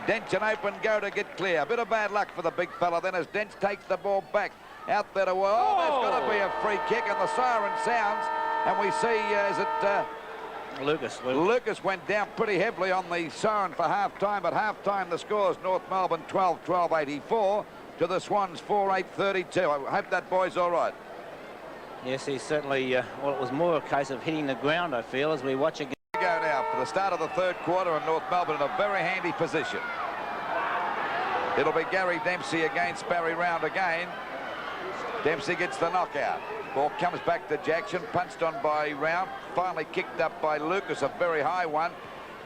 Dent an open go to get clear. A bit of bad luck for the big fella then as Dent takes the ball back out there to there's got to be a free kick, and the siren sounds, and we see is it Lucas went down pretty heavily on the siren for half-time. At half-time the scores North Melbourne 12-12 84 to the Swans 4-8-32. I hope that boy's all right. Yes, he's certainly well, it was more a case of hitting the ground, I feel, as we watch again. Go now for the start of the third quarter, and North Melbourne in a very handy position. It'll be Gary Dempsey against Barry Round again. Dempsey gets the knockout. Ball comes back to Jackson, punched on by Round, finally kicked up by Lucas, a very high one.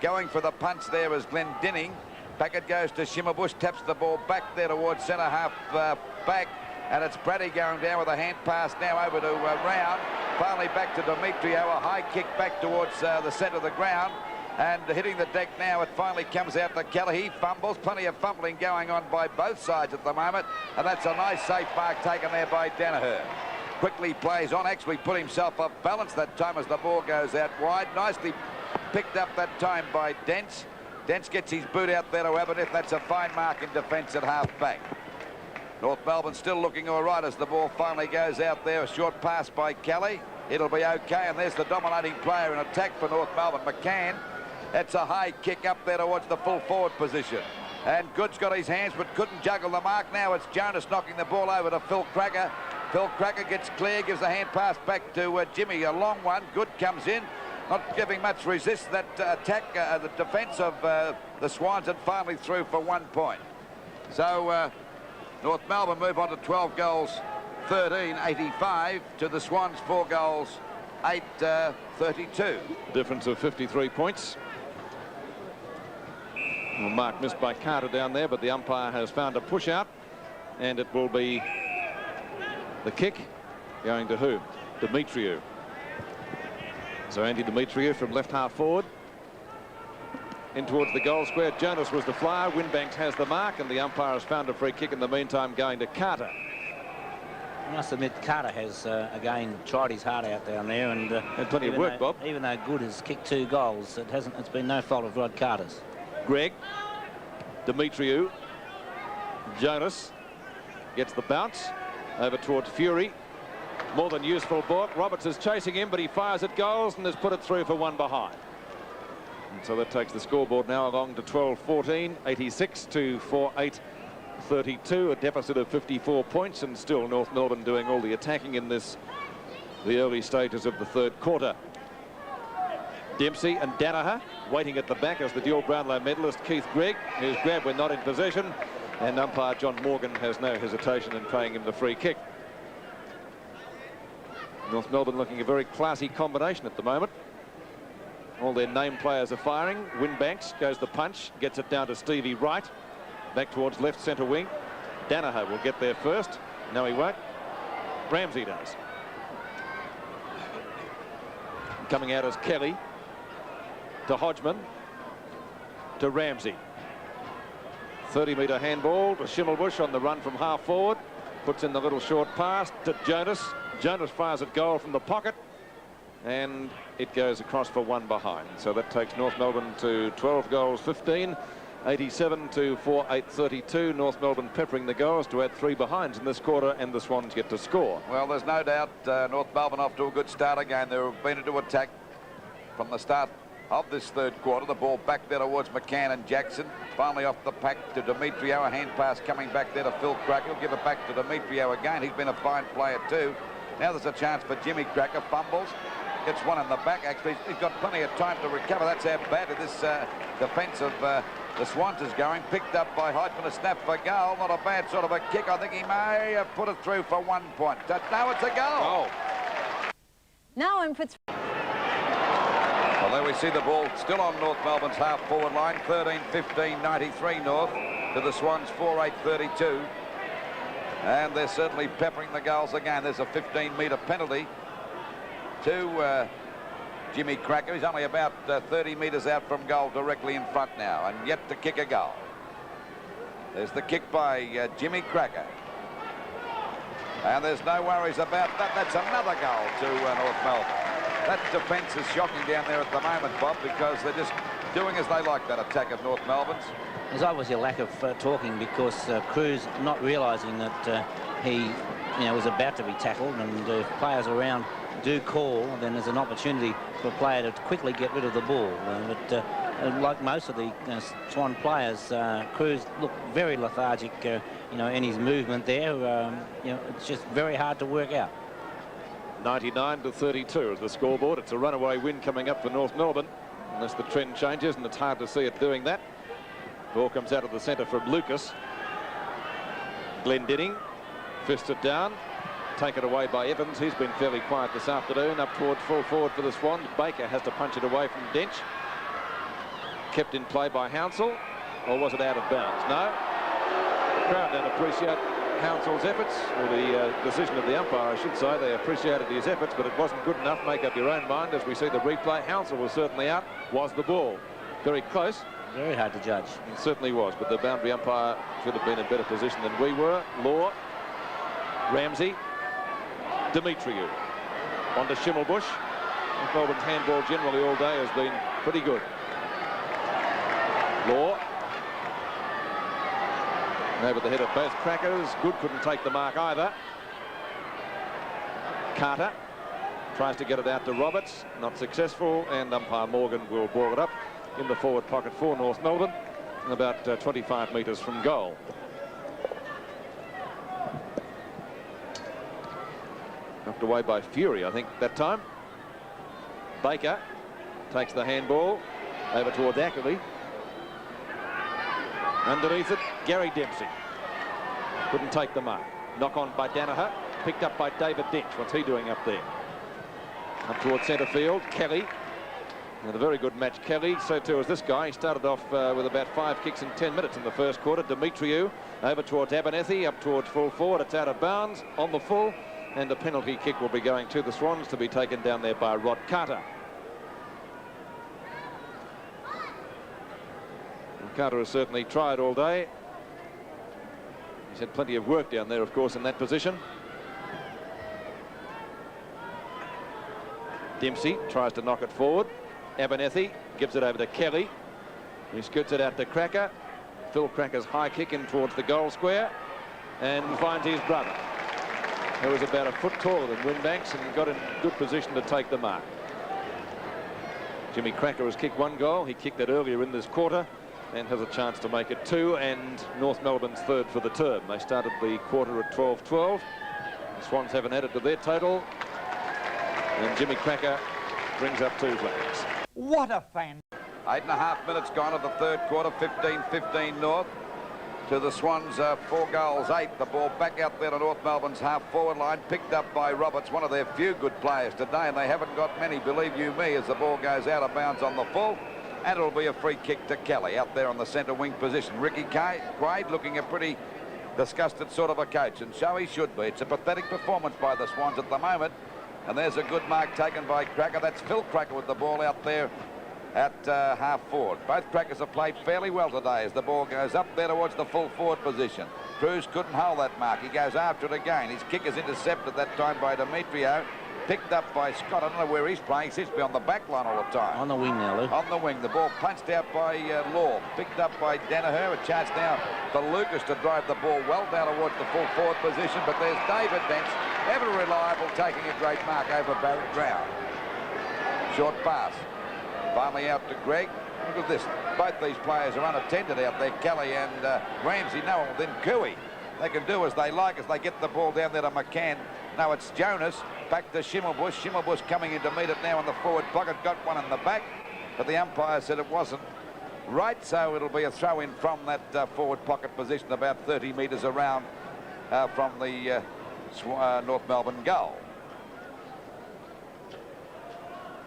Going for the punch there was Glendinning. Back it goes to Shimmerbush, taps the ball back there towards centre half back, and it's Brady going down with a hand pass now over to Round. Finally back to Demetrio, a high kick back towards the centre of the ground. And hitting the deck now, it finally comes out to Kelly. He fumbles, plenty of fumbling going on by both sides at the moment. And that's a nice safe mark taken there by Danaher. Quickly plays on, actually put himself off balance that time as the ball goes out wide. Nicely picked up that time by Dents. Dents gets his boot out there to Aberneth. That's a fine mark in defence at half back. North Melbourne still looking all right as the ball finally goes out there. A short pass by Kelly. It'll be okay, and there's the dominating player in attack for North Melbourne, McCann. It's a high kick up there towards the full forward position. And Good's got his hands but couldn't juggle the mark. Now it's Jonas knocking the ball over to Phil Cracker. Phil Cracker gets clear, gives a hand pass back to Jimmy, a long one. Good comes in, not giving much resist. That attack, the defence of the Swans, and finally through for 1 point. So North Melbourne move on to 12 goals, 13-85 to the Swans 4 goals, 8-32. Difference of 53 points. Well, mark missed by Carter down there, but the umpire has found a push out, and it will be the kick going to who? Demetriou. So Andy Demetriou from left half forward in towards the goal square. Jonas was the flyer. Winbanks has the mark, and the umpire has found a free kick in the meantime going to Carter. I must admit, Carter has again tried his heart out down there, and plenty of work, Bob. Even though Good has kicked 2 goals, it's been no fault of Rod Carter's. Gregg, Demetriou, Jonas gets the bounce over towards Fury. More than useful ball. Roberts is chasing him, but he fires at goals and has put it through for 1 behind. And so that takes the scoreboard now along to 12-14, 86 to 48-32, a deficit of 54 points, and still North Melbourne doing all the attacking in the early stages of the 3rd quarter. Dempsey and Danaher waiting at the back as the dual Brownlow medalist Keith Gregg, who's grabbed when not in possession, and umpire John Morgan has no hesitation in paying him the free kick. North Melbourne looking a very classy combination at the moment. All their name players are firing. Winbanks goes the punch, gets it down to Stevie Wright, back towards left centre wing. Danaher will get there first. No, he won't. Ramsey does. Coming out as Kelly to Hodgman to Ramsey. 30-metre handball to Schimmelbusch on the run from half forward. Puts in the little short pass to Jonas. Jonas fires at goal from the pocket, and it goes across for 1 behind. So that takes North Melbourne to 12 goals, 15, 87 to 48-32. North Melbourne peppering the goals to add 3 behinds in this quarter, and the Swans get to score. Well, there's no doubt North Melbourne off to a good start again. They've been into attack from the start of this 3rd quarter. The ball back there towards McCann and Jackson. Finally off the pack to Demetrio. A hand pass coming back there to Phil Cracker. He'll give it back to Demetrio again. He's been a fine player too. Now there's a chance for Jimmy Cracker. Fumbles. Gets one in the back. Actually, he's got plenty of time to recover. That's how bad this defence of the Swans is going. Picked up by Hodgman. A snap for goal. Not a bad sort of a kick. I think he may have put it through for 1 point. Now it's a goal. Oh. Now in puts. Well, there we see the ball still on North Melbourne's half-forward line. 13-15, 93 North to the Swans 4-8-32. And they're certainly peppering the goals again. There's a 15-metre penalty to Jimmy Cracker. He's only about 30 metres out from goal, directly in front now, and yet to kick a goal. There's the kick by Jimmy Cracker. And there's no worries about that. That's another goal to North Melbourne. That defence is shocking down there at the moment, Bob, because they're just doing as they like, that attack of North Melbourne's. There's obviously a lack of talking, because Cruz not realising that he was about to be tackled, and if players around do call, then there's an opportunity for a player to quickly get rid of the ball. But like most of the Swan players, Cruz looked very lethargic, in his movement there. It's just very hard to work out. 99-32 is the scoreboard. It's a runaway win coming up for North Melbourne, unless the trend changes, and it's hard to see it doing that. Ball comes out of the centre from Lucas. Glendinning Fists it down. Taken away by Evans. He's been fairly quiet this afternoon. Up towards full forward for the Swans. Baker has to punch it away from Dench. Kept in play by Hounsell. Or was it out of bounds? No. The crowd don't appreciate Hounsell's efforts, or the decision of the umpire, I should say. They appreciated his efforts, but it wasn't good enough. Make up your own mind as we see the replay. Hounsell was certainly out. Was the ball. Very close. Very hard to judge. It certainly was, but the boundary umpire should have been in better position than we were. Law, Ramsey, Demetriou. On to Schimmelbusch. Melbourne's handball generally all day has been pretty good. Law. Over the head of both crackers. Good couldn't take the mark either. Carter tries to get it out to Roberts. Not successful, and umpire Morgan will ball it up in the forward pocket for North Melbourne, about 25 metres from goal. Knocked away by Fury, I think, that time. Baker takes the handball over towards Ackerley. Underneath it, Gary Dempsey. Couldn't take the mark. Knock on by Danaher. Picked up by David Dench. What's he doing up there? Up towards centre field, Kelly. And a very good match, Kelly. So too as this guy. He started off with about 5 kicks in 10 minutes in the first quarter. Demetriou over towards Abernethy, up towards full forward. It's out of bounds on the full. And a penalty kick will be going to the Swans, to be taken down there by Rod Carter. And Carter has certainly tried all day. He's had plenty of work down there, of course, in that position. Dempsey tries to knock it forward. Abernethy gives it over to Kelly. He scoots it out to Cracker. Phil Cracker's high kick in towards the goal square and finds his brother, who was about a foot taller than Winbanks and got in good position to take the mark. Jimmy Cracker has kicked 1 goal. He kicked it earlier in this quarter and has a chance to make it 2, and North Melbourne's 3rd for the term. They started the quarter at 12-12. The Swans haven't added to their total, and Jimmy Cracker brings up 2 flags. What a fan. 8.5 minutes gone of the 3rd quarter, 15-15 North. To the Swans, 4 goals, 8. The ball back out there to North Melbourne's half-forward line, picked up by Roberts, one of their few good players today, and they haven't got many, believe you me, as the ball goes out of bounds on the full. And it'll be a free kick to Kelly out there on the centre wing position. Ricky Quaid looking a pretty disgusted sort of a coach, and so he should be. It's a pathetic performance by the Swans at the moment. And there's a good mark taken by Cracker. That's Phil Cracker with the ball out there at half forward. Both Crackers have played fairly well today as the ball goes up there towards the full forward position. Cruz couldn't hold that mark. He goes after it again. His kick is intercepted that time by Demetriou. Picked up by Scott. I don't know where he's playing. He seems to be on the back line all the time. On the wing now, Lou. On the wing. The ball punched out by Law. Picked up by Danaher. A chance now for Lucas to drive the ball well down towards the full forward position. But there's David Dench, ever reliable, taking a great mark over Barry Brown. Short pass. Finally out to Greg. Look at this. Both these players are unattended out there. Kelly and Ramsey. No one within Cooey. They can do as they like as they get the ball down there to McCann. No, it's Jonas. Back to Schimmelbusch. Schimmelbusch coming in to meet it now in the forward pocket. Got one in the back. But the umpire said it wasn't right. So it'll be a throw in from that forward pocket position about 30 metres around from the North Melbourne goal.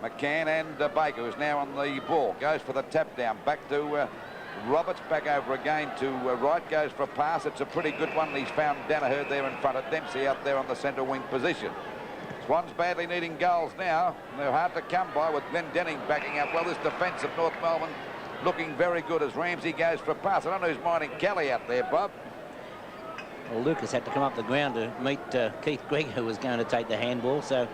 McCann and Baker, who's now on the ball, goes for the tap down. Back to Roberts, back over again to right, goes for a pass. It's a pretty good one. He's found Danaher there in front of Dempsey out there on the centre wing position. Swans badly needing goals now. They're hard to come by with Glenn Denning backing up. Well, this defence of North Melbourne looking very good as Ramsey goes for a pass. I don't know who's minding Kelly out there, Bob. Well, Lucas had to come up the ground to meet Keith Gregg, who was going to take the handball. So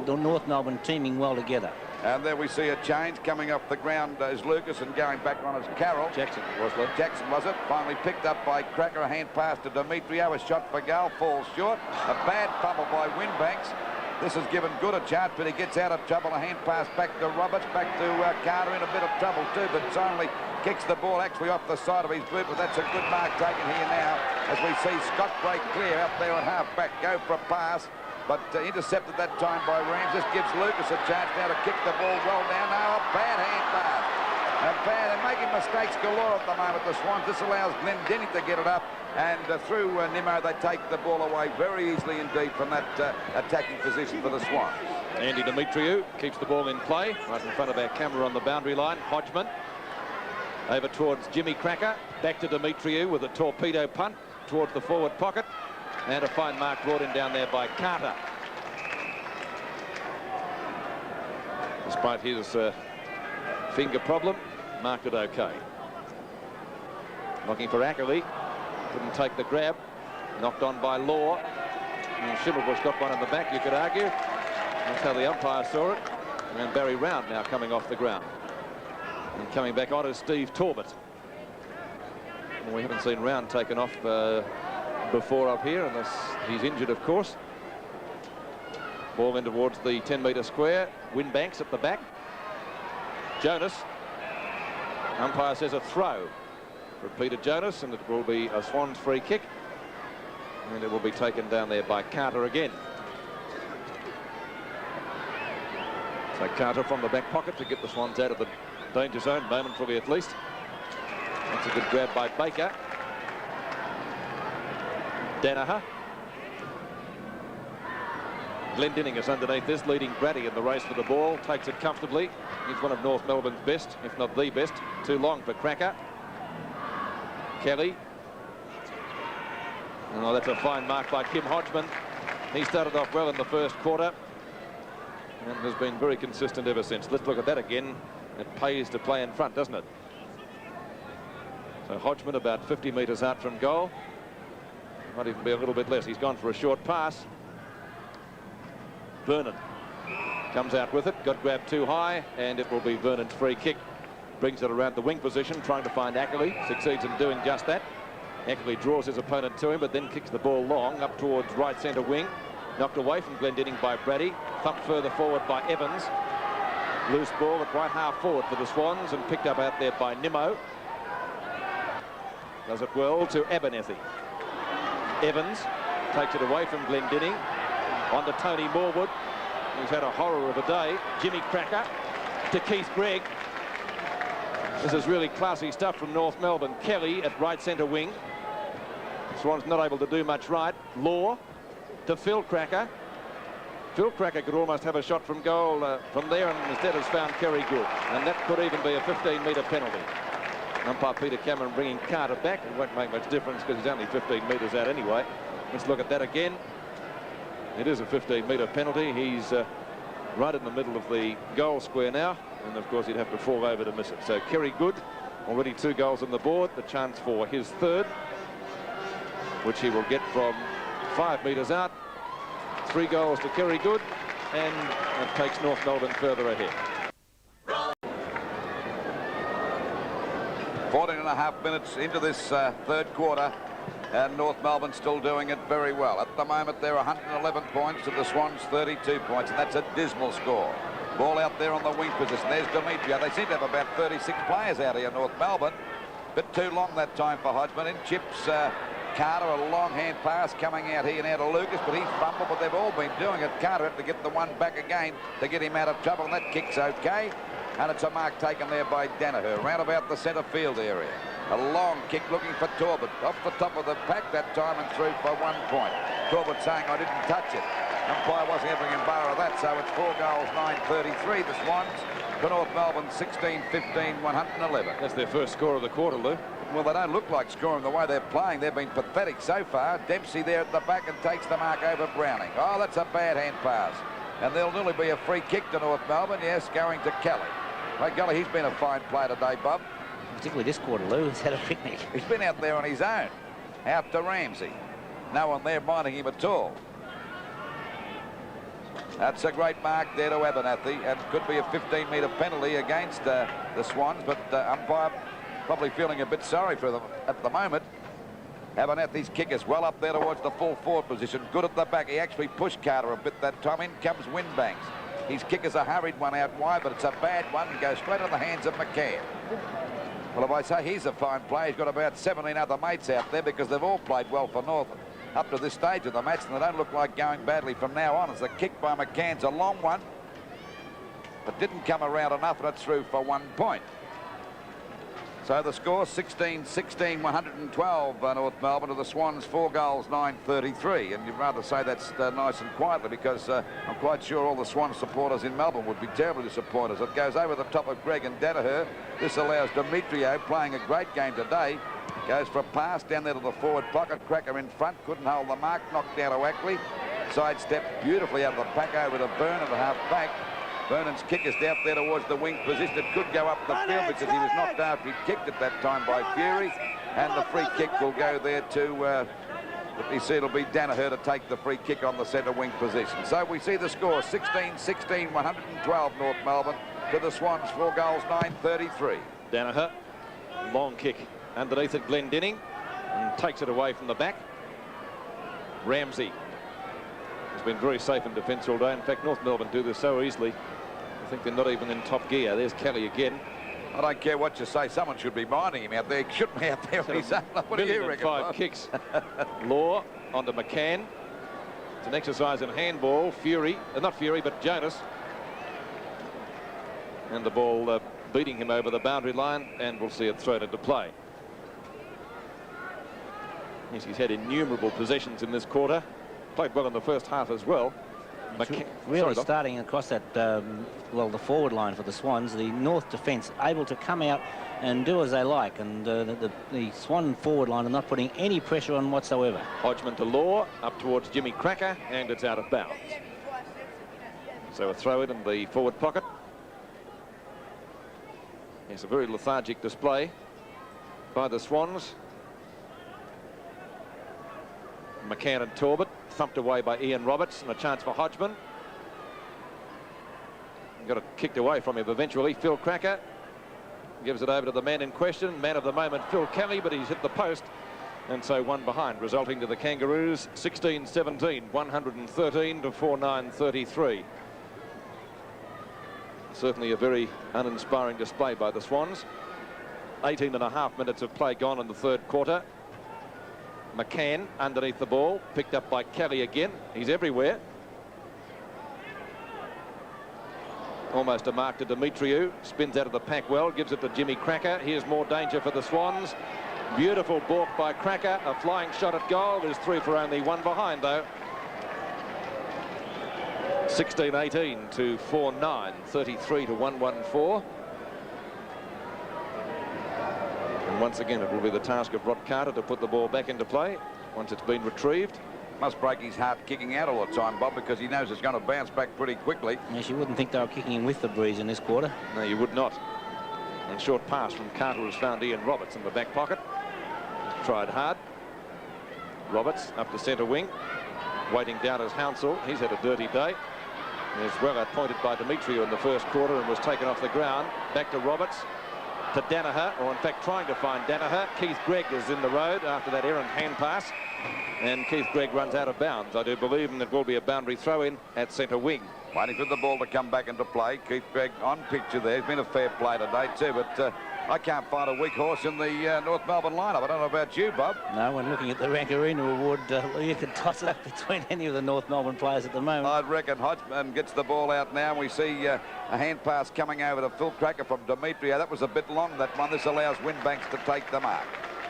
the North Melbourne teaming well together. And there we see a change coming off the ground as Lucas, and going back on as Carroll. Jackson was it? Jackson was it. Finally picked up by Cracker. A hand pass to Demetriou. A shot for goal. Falls short. A bad fumble by Winbanks. This has given Good a chance, but he gets out of trouble. A hand pass back to Roberts. Back to Carter in a bit of trouble too, but finally kicks the ball actually off the side of his boot. But that's a good mark taken here now as we see Scott break clear out there on half back. Go for a pass. But intercepted that time by Rams. This gives Lucas a chance now to kick the ball well down. Now a bad hand pass. Bad. They're making mistakes galore at the moment, the Swans. This allows Glendinning to get it up, and through Nimmo, they take the ball away very easily indeed from that attacking position for the Swans. Andy Demetriou keeps the ball in play right in front of our camera on the boundary line. Hodgman over towards Jimmy Cracker. Back to Demetriou with a torpedo punt towards the forward pocket. And a fine mark brought in down there by Carter. Despite his finger problem, marked it okay. Looking for Ackerley. Couldn't take the grab. Knocked on by Law. And Schimmelbusch got one in the back, you could argue. That's how the umpire saw it. And Barry Round now coming off the ground. And coming back on is Steve Torbett. And we haven't seen Round taken off before up here, unless he's injured, of course. Ball in towards the 10-metre square. Winbanks at the back. Jonas. Umpire says a throw for Peter Jonas, and it will be a Swans free kick. And it will be taken down there by Carter again. So Carter from the back pocket to get the Swans out of the danger zone, momentarily at least. That's a good grab by Baker. Danaher. Glendinning is underneath this, leading Brady in the race for the ball. Takes it comfortably. He's one of North Melbourne's best, if not the best. Too long for Cracker. Kelly. Oh, that's a fine mark by Kim Hodgman. He started off well in the first quarter and has been very consistent ever since. Let's look at that again. It pays to play in front, doesn't it? So Hodgman about 50 metres out from goal. Might even be a little bit less. He's gone for a short pass. Vernon comes out with it. Got grabbed too high, and it will be Vernon's free kick. Brings it around the wing position, trying to find Ackerley. Succeeds in doing just that. Ackerley draws his opponent to him, but then kicks the ball long up towards right centre wing. Knocked away from Glendinning by Brady. Thumped further forward by Evans. Loose ball at right half forward for the Swans, and picked up out there by Nimmo. Does it well to Abernethy. Evans takes it away from Glendinning. On to Tony Morwood, who's had a horror of a day. Jimmy Cracker to Keith Gregg. This is really classy stuff from North Melbourne. Kelly at right centre wing. Swans not able to do much right. Law to Phil Cracker. Phil Cracker could almost have a shot from goal from there, and instead has found Kerry Good. And that could even be a 15-metre penalty. Umpire Peter Cameron bringing Carter back. It won't make much difference because he's only 15 metres out anyway. Let's look at that again. It is a 15-metre penalty. He's right in the middle of the goal square now, and of course he'd have to fall over to miss it. So Kerry Good, already 2 goals on the board. The chance for his third, which he will get from 5 metres out. 3 goals to Kerry Good, and it takes North Melbourne further ahead. 14.5 minutes into this third quarter, and North Melbourne still doing it very well. At the moment, they're 111 points to the Swans 32 points, and that's a dismal score. Ball out there on the wing position. There's Demetriou. They seem to have about 36 players out here, North Melbourne. Bit too long that time for Hodgman. In chips Carter, a long hand pass coming out here now to Lucas, but he fumbled, but they've all been doing it. Carter had to get the one back again to get him out of trouble, and that kick's okay. And it's a mark taken there by Danaher, round about the centre field area. A long kick looking for Torbett. Off the top of the pack that time and through for 1 point. Torbett saying, I didn't touch it. Umpire wasn't having a bar of that, so it's 4 goals, 9-33. The Swans for North Melbourne, 16-15, 111. That's their first score of the quarter, Lou. Well, they don't look like scoring the way they're playing. They've been pathetic so far. Dempsey there at the back and takes the mark over Browning. Oh, that's a bad hand pass. And there'll nearly be a free kick to North Melbourne. Yes, going to Kelly. By golly, he's been a fine player today, Bob. Particularly this quarter, Lou. He's had a picnic. He's been out there on his own. Out to Ramsey. No one there minding him at all. That's a great mark there to Abernethy, and could be a 15-metre penalty against the Swans, but umpire probably feeling a bit sorry for them at the moment. Abernethy's kick is well up there towards the full forward position. Good at the back. He actually pushed Carter a bit that time. In comes Winbanks. His kick is a hurried one out wide, but it's a bad one and goes straight in the hands of McCann. Well, if I say he's a fine player, he's got about 17 other mates out there because they've all played well for North up to this stage of the match, and they don't look like going badly from now on. As the kick by McCann's a long one, but didn't come around enough, and it's through for 1 point. So the score 16-16, 112 North Melbourne to the Swans, 4 goals, 9-33. And you'd rather say that's nice and quietly, because I'm quite sure all the Swans supporters in Melbourne would be terribly disappointed. It goes over the top of Greg and Danaher. This allows Demetrio, playing a great game today, goes for a pass down there to the forward pocket. Cracker in front, couldn't hold the mark, knocked down to Ackley. Sidestepped beautifully out of the pack over to Vernon at half back. Vernon's kick is out there towards the wing position. It could go up the field because he was knocked after he kicked at that time by Fury. And the free kick will go there to, you see it'll be Danaher to take the free kick on the centre wing position. So we see the score 16-16, 112 North Melbourne to the Swans, 4 goals, 9-33. Danaher, long kick underneath at Glendinning and takes it away from the back. Ramsey has been very safe in defence all day. In fact, North Melbourne do this so easily. I think they're not even in top gear. There's Kelly again. I don't care what you say. Someone should be minding him out there. He shouldn't be out there when he's up. What do you reckon? 5 kicks. Law onto McCann. It's an exercise in handball. Fury, not Fury, but Jonas. And the ball beating him over the boundary line, and we'll see it thrown into play. Yes, he's had innumerable possessions in this quarter. Played well in the first half as well. Really starting across that, well, the forward line for the Swans. The North defence able to come out and do as they like, and the Swan forward line are not putting any pressure on whatsoever. Hodgman to Law, up towards Jimmy Cracker, and it's out of bounds. So a throw in the forward pocket. It's a very lethargic display by the Swans. McCann and Talbot, thumped away by Ian Roberts, and a chance for Hodgman. Got it kicked away from him eventually. Phil Cracker gives it over to the man in question. Man of the moment, Phil Kelly, but he's hit the post. And so one behind, resulting to the Kangaroos 16-17, 113 to 49-33. Certainly a very uninspiring display by the Swans. 18.5 minutes of play gone in the third quarter. McCann underneath the ball, picked up by Kelly again. He's everywhere. Almost a mark to Demetriou. Spins out of the pack well, gives it to Jimmy Cracker. Here's more danger for the Swans. Beautiful balk by Cracker. A flying shot at goal. There's 3 for only 1 behind, though. 16-18 to 4-9. 33 to 114. And once again, it will be the task of Rod Carter to put the ball back into play once it's been retrieved. Must break his heart kicking out all the time, Bob, because he knows it's going to bounce back pretty quickly. Yes, you wouldn't think they were kicking him with the breeze in this quarter. No, you would not. And short pass from Carter has found Ian Roberts in the back pocket. He's tried hard. Roberts up to centre wing. Waiting down as Hounsell. He's had a dirty day. He's well outpointed by Demetriou in the first quarter and was taken off the ground. Back to Roberts. To Danaher, or in fact trying to find Danaher. Keith Gregg is in the road after that errant hand pass, and Keith Gregg runs out of bounds, I do believe, and it will be a boundary throw-in at centre wing. Waiting for the ball to come back into play. Keith Gregg on picture there. He's been a fair play today too, but I can't find a weak horse in the North Melbourne lineup. I don't know about you, Bob. No, when looking at the Rankarina award, you could toss it up between any of the North Melbourne players at the moment. I'd reckon Hodgman gets the ball out now, and we see a hand pass coming over to Phil Cracker from Demetrio. That was a bit long, that one. This allows Winbanks to take the mark.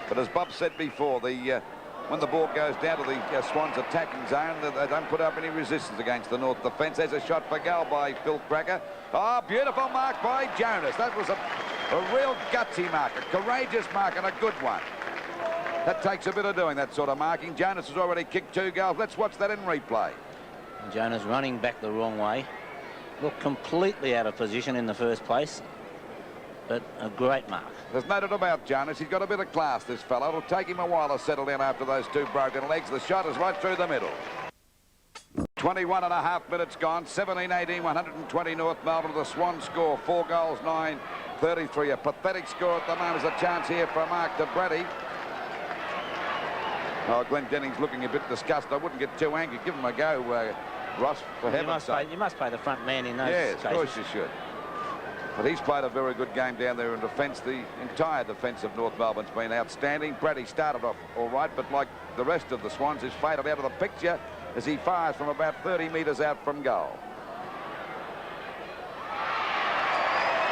But as Bob said before, when the ball goes down to the Swans attacking zone, they don't put up any resistance against the North defence. There's a shot for goal by Phil Cracker. Oh, beautiful mark by Jonas. That was a real gutsy mark, a courageous mark, and a good one. That takes a bit of doing, that sort of marking. Jonas has already kicked 2 goals. Let's watch that in replay. Jonas running back the wrong way. Looked completely out of position in the first place, but a great mark. There's no doubt about Jonas. He's got a bit of class, this fellow. It'll take him a while to settle in after those 2 broken legs. The shot is right through the middle. 21.5 minutes gone. 17-18, 120 North Melbourne. The Swans score 4 goals, 9-33. A pathetic score at the moment. There's a chance here for Mark de Braddy. Oh, Glenn Jennings looking a bit disgusted. I wouldn't get too angry. Give him a go, Ross, for heaven's sake. You must play the front man in those cases. Of course you should. But he's played a very good game down there in defence. The entire defence of North Melbourne's been outstanding. Braddy started off all right, but like the rest of the Swans, is faded out of the picture as he fires from about 30 metres out from goal.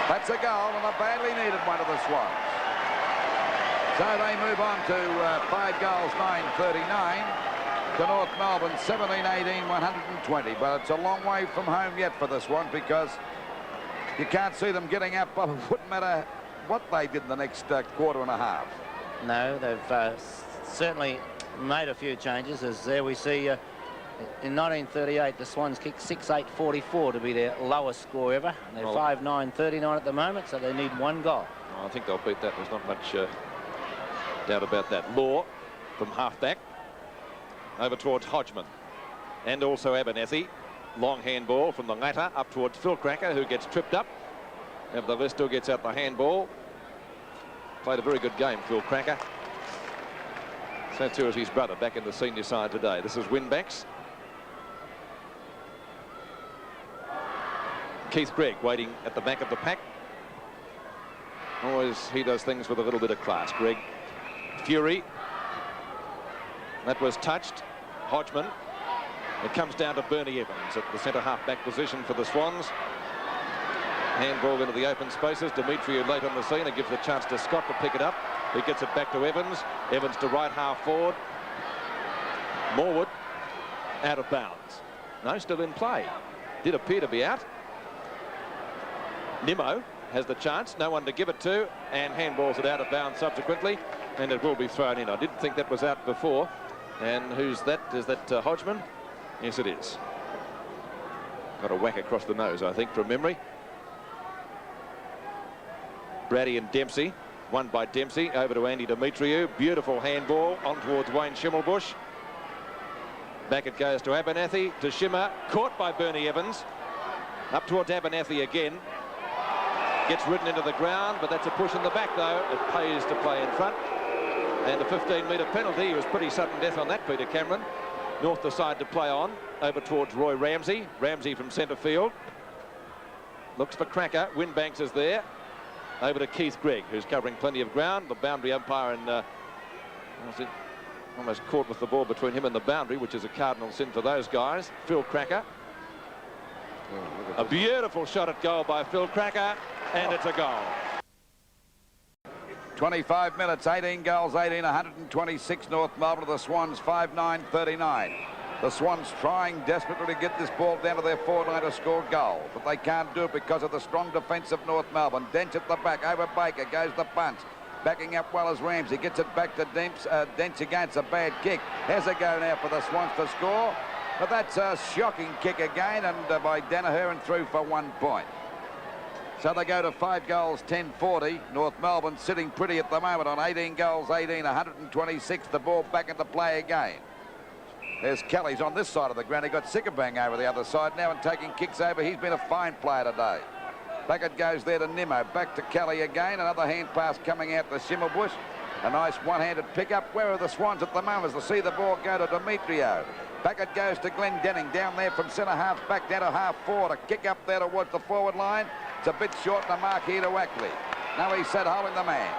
That's a goal, and a badly needed one of the Swans. So they move on to 5 goals, 9-39. To North Melbourne, 17-18, 120. But it's a long way from home yet for this one, because you can't see them getting up. But it wouldn't matter what they did in the next quarter and a half. No, they've certainly made a few changes. As there we see in 1938, the Swans kicked 6-8-44 to be their lowest score ever. They're 5-9-39 at the moment, so they need 1 goal. I think they'll beat that. There's not much doubt about that. Law from halfback over towards Hodgman, and also Abernethy. Long handball from the latter up towards Phil Cracker, who gets tripped up. Nevertheless, still gets out the handball. Played a very good game, Phil Cracker. So too is his brother, back in the senior side today. This is Winbacks. Keith Gregg waiting at the back of the pack. Always he does things with a little bit of class. Gregg. Fury. That was touched. Hodgman. It comes down to Bernie Evans at the centre half-back position for the Swans. Handball into the open spaces. Demetriou late on the scene. It gives the chance to Scott to pick it up. He gets it back to Evans. Evans to right half forward. Morwood out of bounds. No, still in play. Did appear to be out. Nimmo has the chance. No one to give it to. And handballs it out of bounds subsequently. And it will be thrown in. I didn't think that was out before. And who's that? Is that Hodgman? Yes, it is. Got a whack across the nose, I think, from memory. Brady and Dempsey. Won by Dempsey. Over to Andy Demetriou. Beautiful handball on towards Wayne Schimmelbusch. Back it goes to Abernethy. To Schimmer. Caught by Bernie Evans. Up towards Abernethy again. Gets ridden into the ground, but that's a push in the back, though. It pays to play in front. And a 15-metre penalty. It was pretty sudden death on that, Peter Cameron. North the side to play on. Over towards Roy Ramsey. Ramsey from centre field. Looks for Cracker. Winbanks is there. Over to Keith Gregg, who's covering plenty of ground. The boundary umpire and almost caught with the ball between him and the boundary, which is a cardinal sin for those guys. Phil Cracker. A beautiful shot at goal by Phil Cracker, and it's a goal. 25 minutes, 18 goals, 18, 126 North Melbourne to the Swans, 5-9-39. The Swans trying desperately to get this ball down to their forward line to score goal, but they can't do it because of the strong defence of North Melbourne. Dent at the back, over Baker, goes the punch. Backing up well as Ramsey, gets it back to Dent again. It's a bad kick. Has a go now for the Swans to score, but that's a shocking kick again, and by Danaher, and through for 1 point. So they go to 5 goals, 10-40. North Melbourne sitting pretty at the moment on 18 goals, 18, 126. The ball back into play again. There's Kelly's on this side of the ground. He got Sickabang over the other side now and taking kicks over. He's been a fine player today. Back it goes there to Nimmo. Back to Kelly again. Another hand pass coming out to Schimmelbusch. A nice one-handed pickup. Where are the Swans at the moment? As to see the ball go to Demetriou. Back it goes to Glenn Denning. Down there from centre half back down to half forward. A kick up there towards the forward line. It's a bit short and a mark here to Ackley. Now he said holding the man.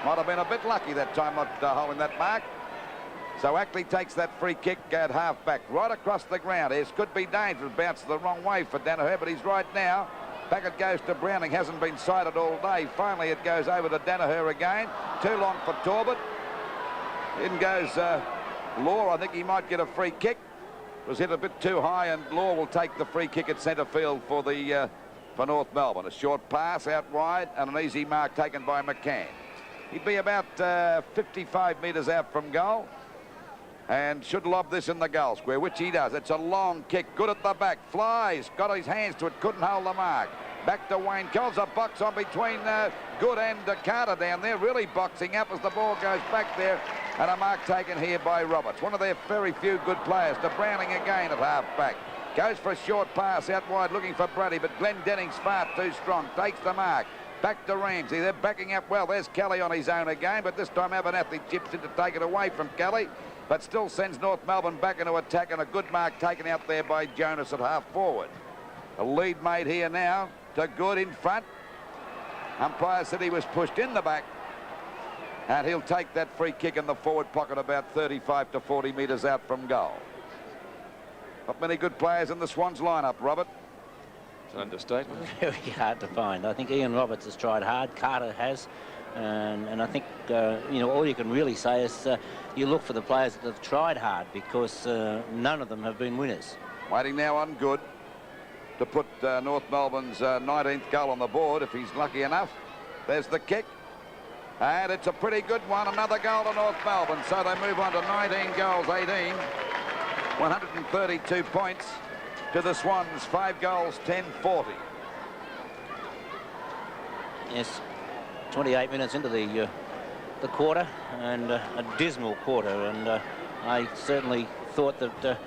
Might have been a bit lucky that time not holding that mark. So Ackley takes that free kick at half back right across the ground. This could be dangerous. Bounces the wrong way for Danaher, but he's right now. Back it goes to Browning. Hasn't been sighted all day. Finally it goes over to Danaher again. Too long for Torbett. In goes Law. I think he might get a free kick. Was hit a bit too high, and Law will take the free kick at centre field for the for North Melbourne. A short pass out wide and an easy mark taken by McCann. He'd be about 55 metres out from goal and should lob this in the goal square, which he does. It's a long kick, good at the back, flies, got his hands to it, couldn't hold the mark. Back to Wayne Coles, a box on between Good and Carter down there, really boxing up as the ball goes back there, and a mark taken here by Roberts. One of their very few good players. To Browning again at half back. Goes for a short pass out wide looking for Brady, but Glenn Denning's far too strong. Takes the mark. Back to Ramsey. They're backing up well. There's Kelly on his own again, but this time Abernethy chips in to take it away from Kelly, but still sends North Melbourne back into attack, and a good mark taken out there by Jonas at half forward. A lead made here now to Good in front. Umpire said he was pushed in the back, and he'll take that free kick in the forward pocket about 35 to 40 metres out from goal. Not many good players in the Swans lineup, Robert. It's an understatement. Very hard to find. I think Ian Roberts has tried hard. Carter has. And I think, you know, all you can really say is you look for the players that have tried hard, because none of them have been winners. Waiting now on Good to put North Melbourne's 19th goal on the board, if he's lucky enough. There's the kick. And it's a pretty good one. Another goal to North Melbourne. So they move on to 19 goals, 18. 132 points to the Swans. 5 goals, 10-40. Yes, 28 minutes into the quarter, and a dismal quarter. And I certainly thought that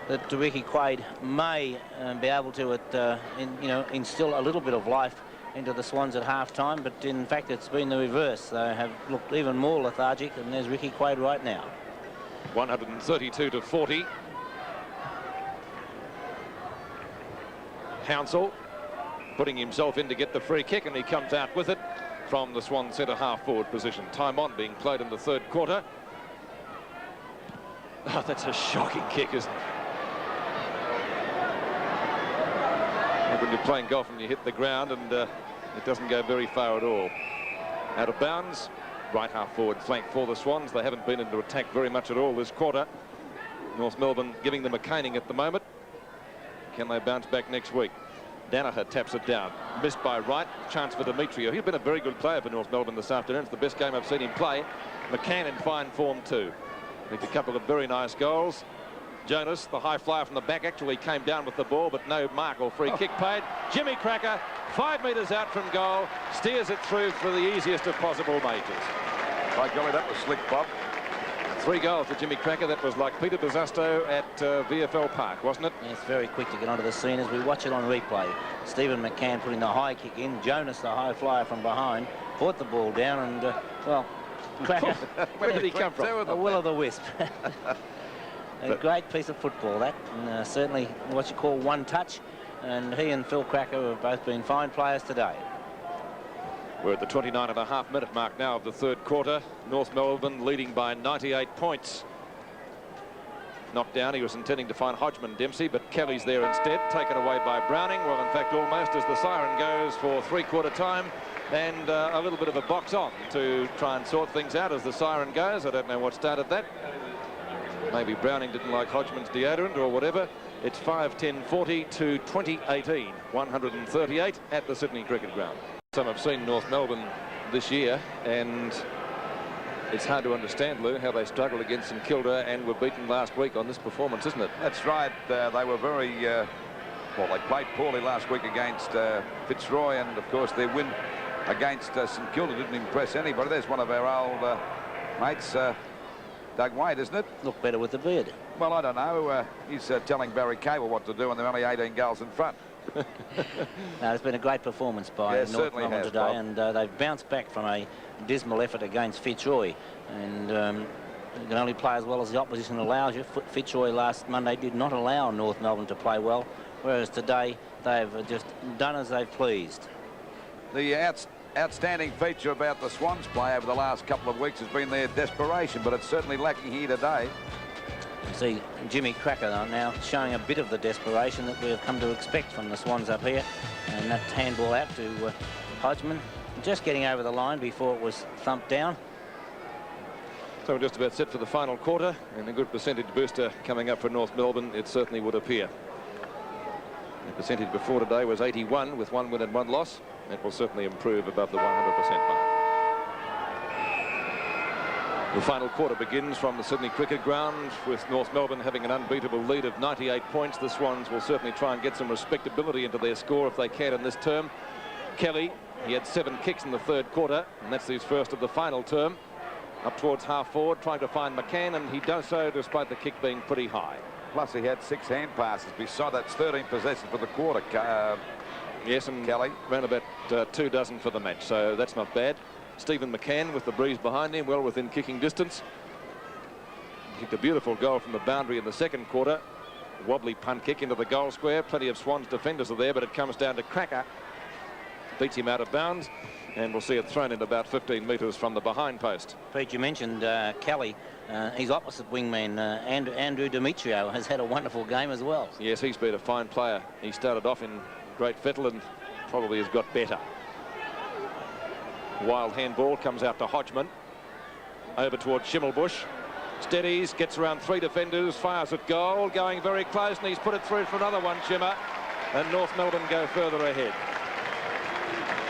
that Ricky Quaid may be able to, you know, instill a little bit of life into the Swans at half-time, but in fact it's been the reverse. They have looked even more lethargic, and there's Ricky Quaid right now. 132-40. Hounsell putting himself in to get the free kick, and he comes out with it from the Swan centre half forward position. Time on being played in the third quarter. Oh, that's a shocking kick, isn't it? Like when you're playing golf and you hit the ground and it doesn't go very far at all. Out of bounds, right half forward flank for the Swans. They haven't been into attack very much at all this quarter. North Melbourne giving them a caning at the moment. Can they bounce back next week? Danaher taps it down. Missed by Wright. Chance for Demetrio. He's been a very good player for North Melbourne this afternoon. It's the best game I've seen him play. McCann in fine form too. Picked a couple of very nice goals. Jonas, the high flyer from the back, actually came down with the ball, but no mark or free kick paid. Jimmy Cracker, 5 metres out from goal, steers it through for the easiest of possible majors. By golly, that was slick, Bob. 3 goals for Jimmy Cracker. That was like Peter Bosusto at VFL Park, wasn't it? It's very quick to get onto the scene as we watch it on replay. Stephen McCann putting the high kick in. Jonas, the high flyer from behind, brought the ball down, and, well, Cracker. Where did he come from? The will-o'-the-wisp. A great piece of football, that, and certainly what you call one touch, and he and Phil Cracker have both been fine players today. We're at the 29.5-minute mark now of the third quarter. North Melbourne leading by 98 points. Knocked down. He was intending to find Hodgman Dempsey, but Kelly's there instead. Taken away by Browning. Well, in fact, almost as the siren goes for three-quarter time. And a little bit of a box on to try and sort things out as the siren goes. I don't know what started that. Maybe Browning didn't like Hodgman's deodorant or whatever. It's 5-10-40 to 2018. 138 at the Sydney Cricket Ground. Some have seen North Melbourne this year, and it's hard to understand, Lou, how they struggled against St Kilda and were beaten last week on this performance, isn't it? That's right. They were very, well, they played poorly last week against Fitzroy, and of course their win against St Kilda didn't impress anybody. There's one of our old mates, Doug Wade, isn't it? Look better with the beard. Well, I don't know. He's telling Barry Cable what to do, and they're only 18 goals in front. No, it's been a great performance by North Melbourne today, Bob. And they've bounced back from a dismal effort against Fitzroy, and you can only play as well as the opposition allows you. Fitzroy last Monday did not allow North Melbourne to play well, whereas today they've just done as they've pleased. The outstanding feature about the Swans play over the last couple of weeks has been their desperation, but it's certainly lacking here today. You see Jimmy Cracker now showing a bit of the desperation that we have come to expect from the Swans up here, and that handball out to Hodgman, just getting over the line before it was thumped down. So we're just about set for the final quarter, and a good percentage booster coming up for North Melbourne, it certainly would appear. The percentage before today was 81 with 1 win and 1 loss. It will certainly improve above the 100% mark. The final quarter begins from the Sydney Cricket Ground, with North Melbourne having an unbeatable lead of 98 points. The Swans will certainly try and get some respectability into their score if they can in this term. Kelly, he had 7 kicks in the third quarter, and that's his first of the final term. Up towards half forward, trying to find McCann, and he does so despite the kick being pretty high. Plus he had 6 hand passes. Beside that's 13 possessions for the quarter. Yes, and Kelly ran about 2 dozen for the match, so that's not bad. Stephen McCann with the breeze behind him, well within kicking distance. Kicked a beautiful goal from the boundary in the second quarter. Wobbly punt kick into the goal square. Plenty of Swans defenders are there, but it comes down to Cracker. Beats him out of bounds, and we'll see it thrown in about 15 metres from the behind post. Pete, you mentioned Kelly. His opposite wingman, Andrew Demetrio, has had a wonderful game as well. Yes, he's been a fine player. He started off in great fettle and probably has got better. Wild handball comes out to Hodgman. Over towards Schimmelbusch. Steadies, gets around 3 defenders, fires at goal, going very close, and he's put it through for another one, Shimmer. And North Melbourne go further ahead.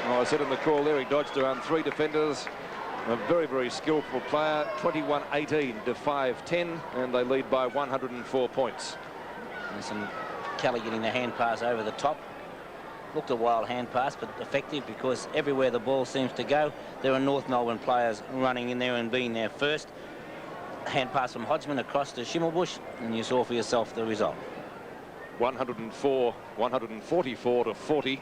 Oh, I said in the call there, he dodged around 3 defenders. A very, very skillful player. 21-18 to 5-10, and they lead by 104 points. Listen, Kelly getting the hand pass over the top. Looked a wild hand pass, but effective, because everywhere the ball seems to go, there are North Melbourne players running in there and being there first. Hand pass from Hodgman across to Schimmelbusch, and you saw for yourself the result. 144 to 40.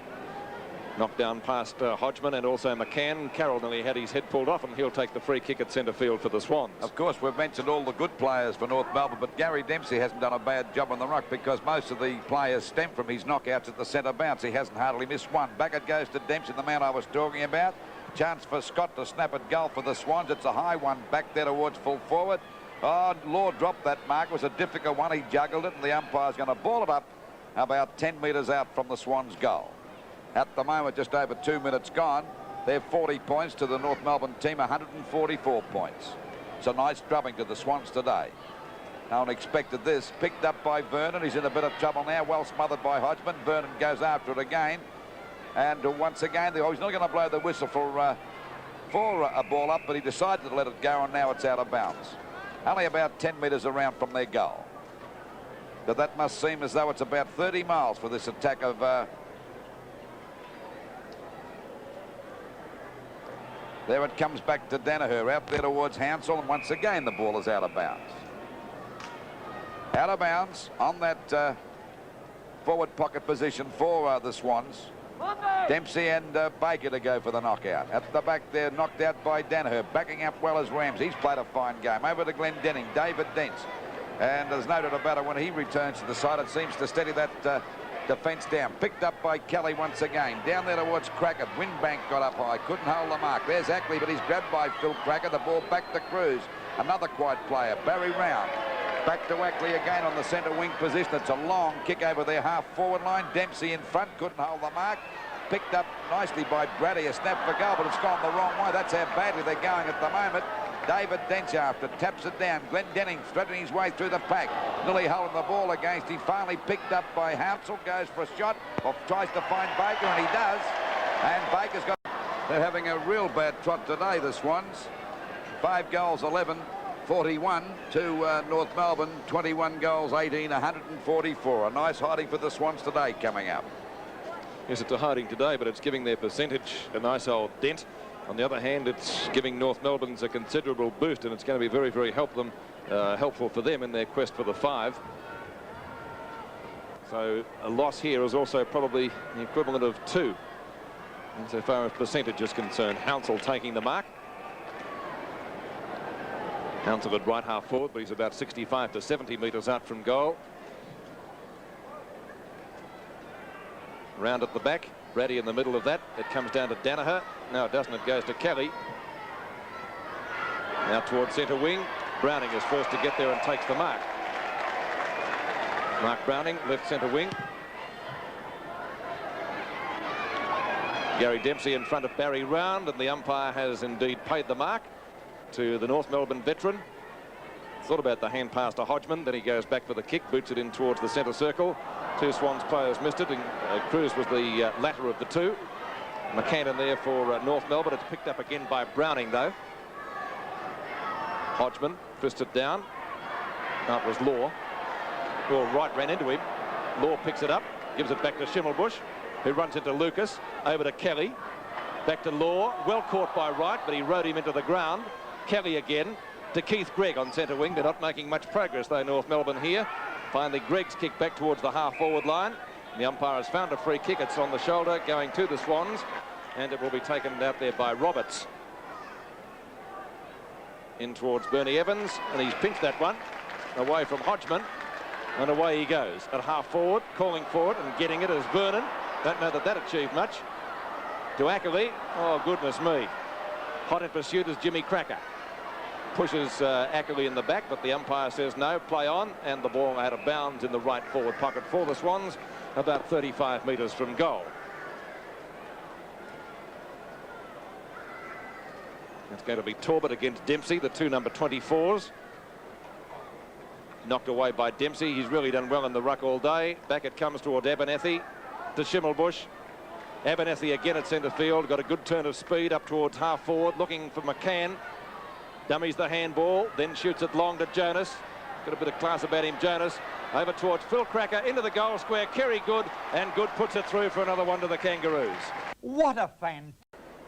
Knocked down past Hodgman and also McCann. Carroll nearly had his head pulled off, and he'll take the free kick at centre field for the Swans. Of course, we've mentioned all the good players for North Melbourne, but Gary Dempsey hasn't done a bad job on the ruck, because most of the players stem from his knockouts at the centre bounce. He hasn't hardly missed one. Back it goes to Dempsey, the man I was talking about. Chance for Scott to snap at goal for the Swans. It's a high one back there towards full forward. Oh, Law dropped that mark. It was a difficult one. He juggled it, and the umpire's going to ball it up about 10 metres out from the Swans' goal. At the moment, just over 2 minutes gone. They're 40 points to the North Melbourne team, 144 points. It's a nice drubbing to the Swans today. No one expected this. Picked up by Vernon. He's in a bit of trouble now. Well smothered by Hodgman. Vernon goes after it again. And once again, he's not going to blow the whistle for a ball up, but he decided to let it go, and now it's out of bounds. Only about 10 metres around from their goal. But that must seem as though it's about 30 miles for this attack of... There it comes back to Danaher, out there towards Hansel, and once again the ball is out of bounds. Out of bounds on that forward pocket position for the Swans. Dempsey and Baker to go for the knockout. At the back there, knocked out by Danaher. Backing up well as Rams. He's played a fine game. Over to Glendenning, David Dents. And there's no doubt about it, when he returns to the side, it seems to steady that defence down. Picked up by Kelly once again. Down there towards Crackett. Windbank got up high. Couldn't hold the mark. There's Ackley, but he's grabbed by Phil Crackett. The ball back to Cruz. Another quiet player. Barry Round. Back to Ackley again on the centre wing position. It's a long kick over their half-forward line. Dempsey in front. Couldn't hold the mark. Picked up nicely by Brady. A snap for goal, but it's gone the wrong way. That's how badly they're going at the moment. David Dents after taps it down. Glendenning threading his way through the pack. Nearly holding the ball against him. Finally picked up by Hansel. Goes for a shot. Or tries to find Baker, and he does. And Baker's got... They're having a real bad trot today, the Swans. 5 goals, 11, 41 to North Melbourne. 21 goals, 18, 144. A nice hiding for the Swans today coming up. Yes, it's a hiding today, but it's giving their percentage a nice old dent. On the other hand, it's giving North Melbourne's a considerable boost, and it's going to be very, very helpful for them in their quest for the 5. So a loss here is also probably the equivalent of 2 insofar as percentage is concerned. Hansel taking the mark. Hansel at right half forward, but he's about 65 to 70 metres out from goal. Round at the back. Brady in the middle of that. It comes down to Danaher. No, it doesn't. It goes to Kelly. Now towards centre wing. Browning is first to get there and takes the mark. Mark Browning, left centre wing. Gary Dempsey in front of Barry Round, and the umpire has indeed paid the mark to the North Melbourne veteran. Thought about the hand pass to Hodgman, then he goes back for the kick, boots it in towards the centre circle. 2 Swans players missed it, and Cruz was the latter of the 2. McCann in there for North Melbourne. It's picked up again by Browning, though. Hodgman fists it down. No, it was Law. Law right ran into him. Law picks it up, gives it back to Schimmelbusch, who runs into Lucas. Over to Kelly. Back to Law. Well caught by Wright, but he rode him into the ground. Kelly again to Keith Gregg on centre wing. They're not making much progress, though, North Melbourne here. Finally, Gregg's kick back towards the half-forward line. The umpire has found a free kick. It's on the shoulder, going to the Swans, and it will be taken out there by Roberts. In towards Bernie Evans, and he's pinched that one away from Hodgman, and away he goes at half-forward, calling for it and getting it as Vernon. Don't know that achieved much. To Ackley. Oh, goodness me. Hot in pursuit is Jimmy Cracker. Pushes Ackley in the back, but the umpire says no, play on, and the ball out of bounds in the right forward pocket for the Swans, about 35 metres from goal. It's going to be Talbot against Dempsey, the two number 24s. Knocked away by Dempsey. He's really done well in the ruck all day. Back it comes towards Abernethy to Schimmelbusch. Abernethy again at centre field. Got a good turn of speed up towards half forward, looking for McCann. Dummies the handball, then shoots it long to Jonas. Got a bit of class about him, Jonas. Over towards Phil Cracker, into the goal square. Kerry Good, and Good puts it through for another one to the Kangaroos. What a fan.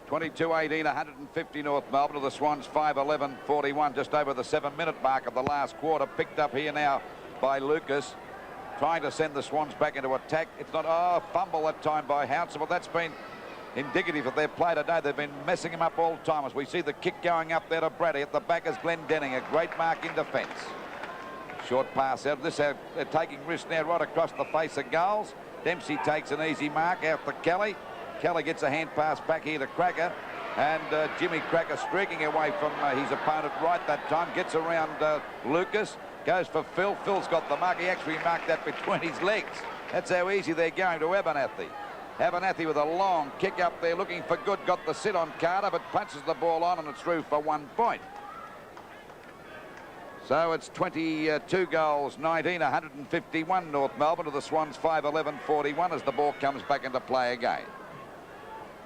22-18, 150 North Melbourne to the Swans, 5-11-41, just over the 7-minute mark of the last quarter. Picked up here now by Lucas, trying to send the Swans back into attack. It's not, fumble that time by Hounsell, but that's been indicative of their play today. They've been messing him up all the time as we see the kick going up there to Brady. At the back is Glenn Denning, a great mark in defence. Short pass out. They're taking risks now right across the face of goals. Dempsey takes an easy mark out to Kelly. Kelly gets a hand pass back here to Cracker, and Jimmy Cracker streaking away from his opponent right that time. Gets around Lucas, goes for Phil. Phil's got the mark. He actually marked that between his legs. That's how easy they're going to Abernethy. Abernethy with a long kick up there, looking for Good. Got the sit on Carter, but punches the ball on, and it's through for 1 point. So it's 22 goals, 19, 151 North Melbourne to the Swans, 5-11-41 as the ball comes back into play again.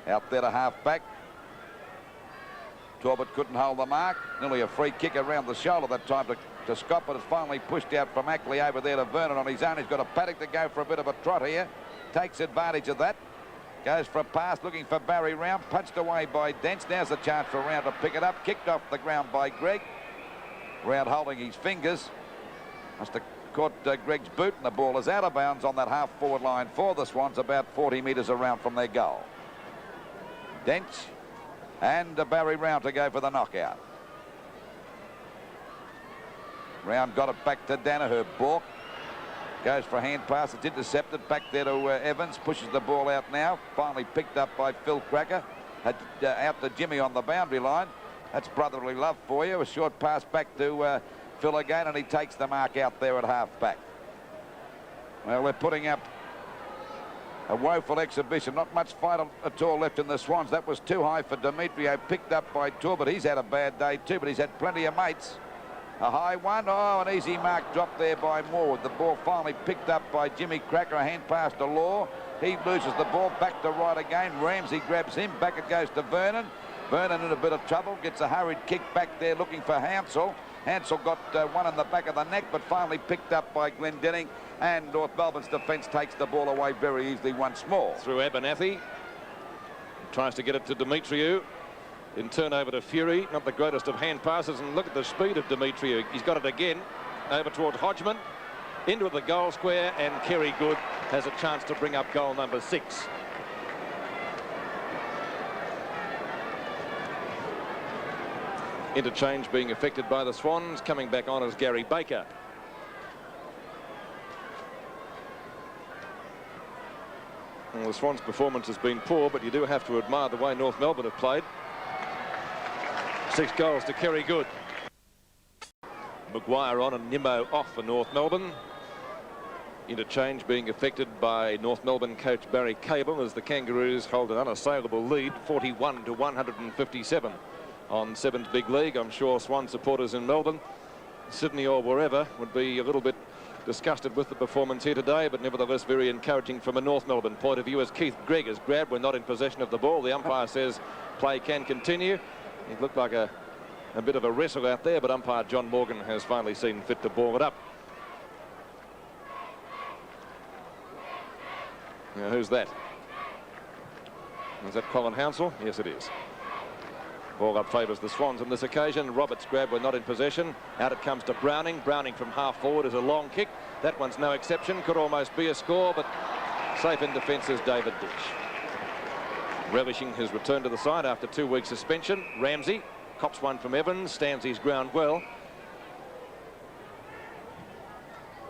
Out there to half-back. Talbot couldn't hold the mark. Nearly a free kick around the shoulder that time to Scott, but it's finally pushed out from Ackley over there to Vernon on his own. He's got a paddock to go for a bit of a trot here. Takes advantage of that. Goes for a pass, looking for Barry Round. Punched away by Dents. Now's a chance for Round to pick it up. Kicked off the ground by Greg. Round holding his fingers. Must have caught Greg's boot, and the ball is out of bounds on that half-forward line for the Swans, about 40 metres around from their goal. Dents and Barry Round to go for the knockout. Round got it back to Danaher. Bork goes for a hand pass. It's intercepted back there to Evans. Pushes the ball out now. Finally picked up by Phil Cracker. Out to Jimmy on the boundary line. That's brotherly love for you. A short pass back to Phil again, and he takes the mark out there at half-back. Well, they're putting up a woeful exhibition. Not much fight at all left in the Swans. That was too high for Demetrio. Picked up by Talbot. He's had a bad day too, but he's had plenty of mates. A high one. Oh, an easy mark dropped there by Moore. The ball finally picked up by Jimmy Cracker. A hand pass to Law. He loses the ball. Back to right again. Ramsey grabs him. Back it goes to Vernon. Vernon in a bit of trouble. Gets a hurried kick back there looking for Hounsell. Hounsell got one in the back of the neck, but finally picked up by Glendenning. And North Melbourne's defence takes the ball away very easily once more. Through Abernethy. Tries to get it to Demetriou. In turn over to Fury. Not the greatest of hand passes, and look at the speed of Demetriou. He's got it again. Over towards Hodgman. Into the goal square, and Kerry Good has a chance to bring up goal number 6. Interchange being affected by the Swans. Coming back on as Gary Baker. Well, the Swans' performance has been poor, but you do have to admire the way North Melbourne have played. 6 goals to Kerry Good. Maguire on and Nimmo off for North Melbourne. Interchange being affected by North Melbourne coach Barry Cable as the Kangaroos hold an unassailable lead, 41 to 157 on Sevens Big League. I'm sure Swan supporters in Melbourne, Sydney or wherever would be a little bit disgusted with the performance here today, but nevertheless very encouraging from a North Melbourne point of view as Keith Gregg is grabbed. We're not in possession of the ball. The umpire says play can continue. It looked like a bit of a wrestle out there, but umpire John Morgan has finally seen fit to ball it up. Now, who's that? Is that Colin Hounsell? Yes, it is. Ball up favours the Swans on this occasion. Roberts grab, we're not in possession. Out it comes to Browning. Browning from half forward is a long kick. That one's no exception. Could almost be a score, but safe in defence is David Ditch. Relishing his return to the side after 2 weeks suspension. Ramsey cops one from Evans, stands his ground well.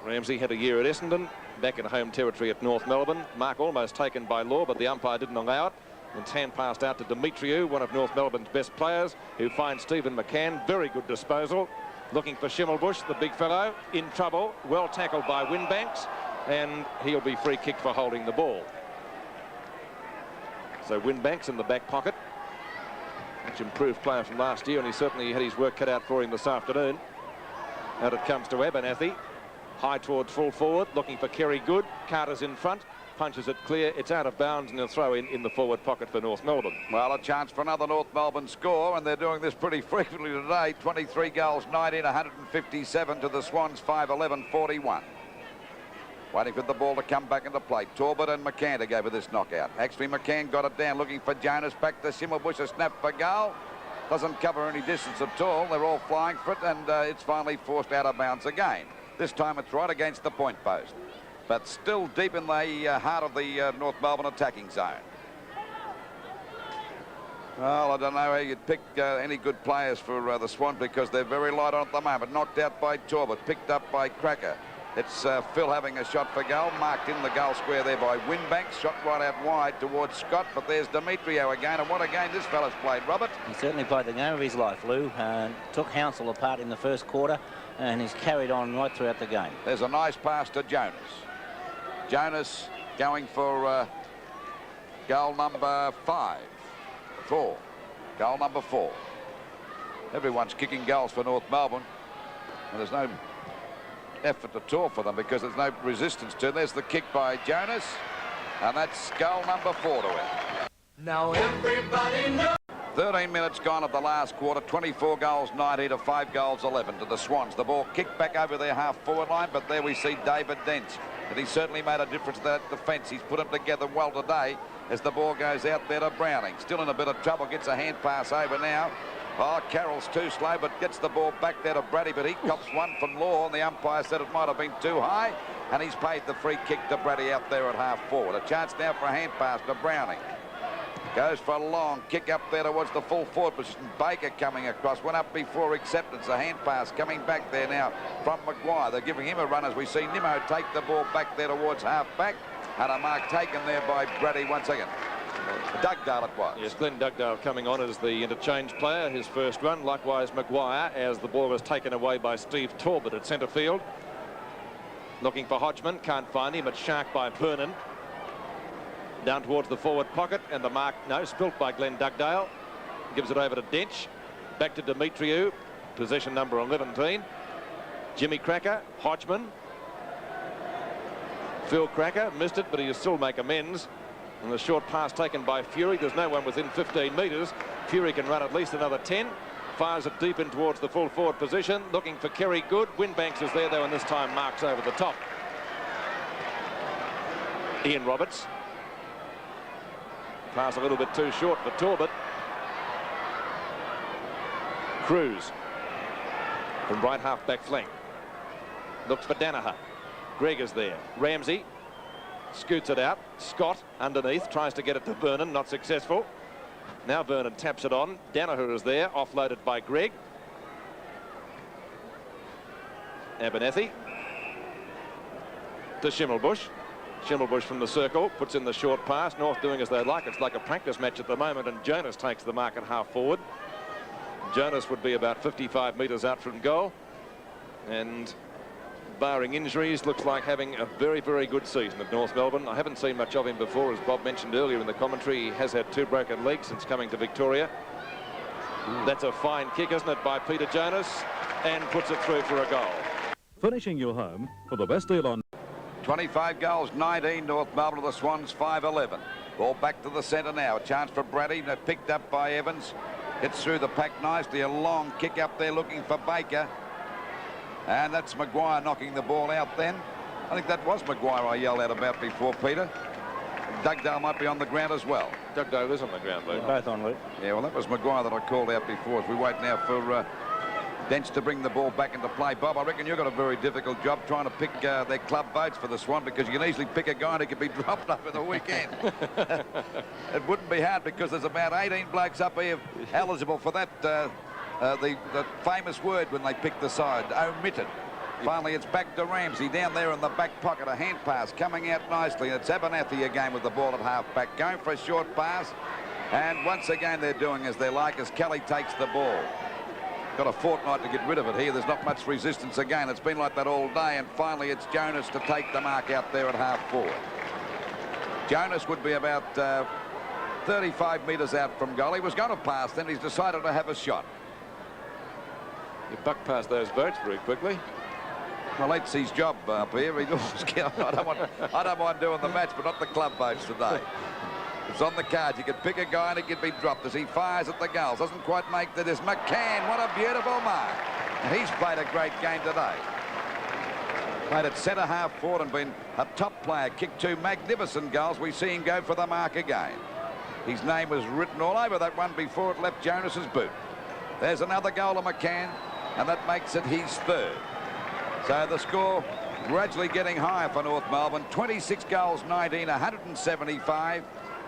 Ramsey had a year at Essendon, back in home territory at North Melbourne. Mark almost taken by Law, but the umpire didn't allow it. And hand passed out to Demetriou, one of North Melbourne's best players, who finds Stephen McCann. Very good disposal. Looking for Schimmelbusch, the big fellow, in trouble. Well tackled by Winbanks, and he'll be free kick for holding the ball. So Winbanks in the back pocket. much improved player from last year, and he certainly had his work cut out for him this afternoon. Out it comes to Abernathy. High towards full forward, looking for Kerry Good. Carter's in front, punches it clear. It's out of bounds, and they'll throw in the forward pocket for North Melbourne. Well, a chance for another North Melbourne score, and they're doing this pretty frequently today. 23 goals, 19, 157 to the Swans, 5-11, 41. Waiting for the ball to come back into play. Torbett and McCann to go with this knockout. Actually, McCann got it down, looking for Jonas. Back to Schimmelbusch, a snap for goal. Doesn't cover any distance at all. They're all flying for it, and it's finally forced out of bounds again. This time it's right against the point post, but still deep in the heart of the North Melbourne attacking zone. Well, I don't know how you'd pick any good players for the Swans, because they're very light on at the moment. Knocked out by Torbett, picked up by Cracker. It's Phil having a shot for goal, marked in the goal square there by Winbanks, shot right out wide towards Scott, but there's Demetrio again, and what a game this fella's played, Robert. He certainly played the game of his life, Lou, and took Hounsell apart in the first quarter, and he's carried on right throughout the game. There's a nice pass to Jonas. Jonas going for goal number 4. Goal number 4. Everyone's kicking goals for North Melbourne, and there's no effort at all for them because there's no resistance to it. There's the kick by Jonas, and that's goal number 4 to him. Now everybody knows. 13 minutes gone of the last quarter. 24 goals 90 to 5 goals 11 to the Swans. The ball kicked back over their half-forward line, but there we see David Dent, and he certainly made a difference to that defence. He's put them together well today as the ball goes out there to Browning. Still in a bit of trouble, gets a hand pass over now. Oh, Carroll's too slow, but gets the ball back there to Brady, but he cops one from Law, and the umpire said it might have been too high, and he's paid the free kick to Brady out there at half-forward. A chance now for a hand pass to Browning. Goes for a long kick up there towards the full forward position. Baker coming across, went up before acceptance. A hand pass coming back there now from Maguire. They're giving him a run as we see Nimmo take the ball back there towards half-back, and a mark taken there by Brady once again. Dugdale it was. Yes, Glenn Dugdale coming on as the interchange player, his first run. Likewise Maguire, as the ball was taken away by Steve Torbett at centre field. Looking for Hodgman, can't find him. It's Shark by Vernon. Down towards the forward pocket, and the mark, no, spilt by Glenn Dugdale. Gives it over to Dench. Back to Demetriou, possession number 11. Jimmy Cracker, Hodgman. Phil Cracker missed it, but he'll still make amends. And the short pass taken by Fury. There's no one within 15 metres. Fury can run at least another 10. Fires it deep in towards the full forward position. Looking for Kerry Good. Winbanks is there, though, and this time marks over the top. Ian Roberts. Pass a little bit too short for Torbett. Cruz from right half-back flank. Looks for Danaher. Gregg is there. Ramsey scoots it out. Scott underneath, tries to get it to Vernon, not successful. Now Vernon taps it on. Danaher is there, offloaded by Gregg. Abernathy to Schimmelbusch. Schimmelbusch from the circle, puts in the short pass. North doing as they like. It's like a practice match at the moment, and Jonas takes the mark at half forward. Jonas would be about 55 metres out from goal, and barring injuries, looks like having a very, very good season at North Melbourne. I haven't seen much of him before, as Bob mentioned earlier in the commentary. He has had 2 broken legs since coming to Victoria. That's a fine kick, isn't it, by Peter Jonas, and puts it through for a goal. Finishing your home for the best deal on 25 goals, 19 North Melbourne to the Swans, 5-11. Ball back to the centre now. A chance for Brady, picked up by Evans. Gets through the pack nicely. A long kick up there looking for Baker. And that's Maguire knocking the ball out then. I think that was Maguire I yelled out about before, Peter. Dugdale might be on the ground as well. Dugdale is on the ground, Luke. Both on, Luke. Yeah, well, that was Maguire that I called out before. As we wait now for Dench to bring the ball back into play. Bob, I reckon you've got a very difficult job trying to pick their club votes for the Swan, because you can easily pick a guy who could be dropped over the weekend. It wouldn't be hard, because there's about 18 blokes up here eligible for that, the famous word when they pick the side, omitted. Finally, it's back to Ramsey down there in the back pocket. A hand pass coming out nicely. It's Abernathy again with the ball at half-back, going for a short pass. And once again, they're doing as they like as Kelly takes the ball. Got a fortnight to get rid of it here. There's not much resistance again. It's been like that all day, and finally it's Jonas to take the mark out there at half-forward. Jonas would be about 35 metres out from goal. He was going to pass, then he's decided to have a shot. You buck past those boats very quickly. Well, that's his job up here. I don't mind doing the match, but not the club boats today. It's on the cards. You could pick a guy and he could be dropped as he fires at the goals. Doesn't quite make the disc. McCann, what a beautiful mark. And he's played a great game today. Played at centre half forward and been a top player. Kicked 2 magnificent goals. We see him go for the mark again. His name was written all over that one before it left Jonas's boot. There's another goal of McCann, and that makes it his 3rd. So the score gradually getting higher for North Melbourne. 26 goals, 19, 175.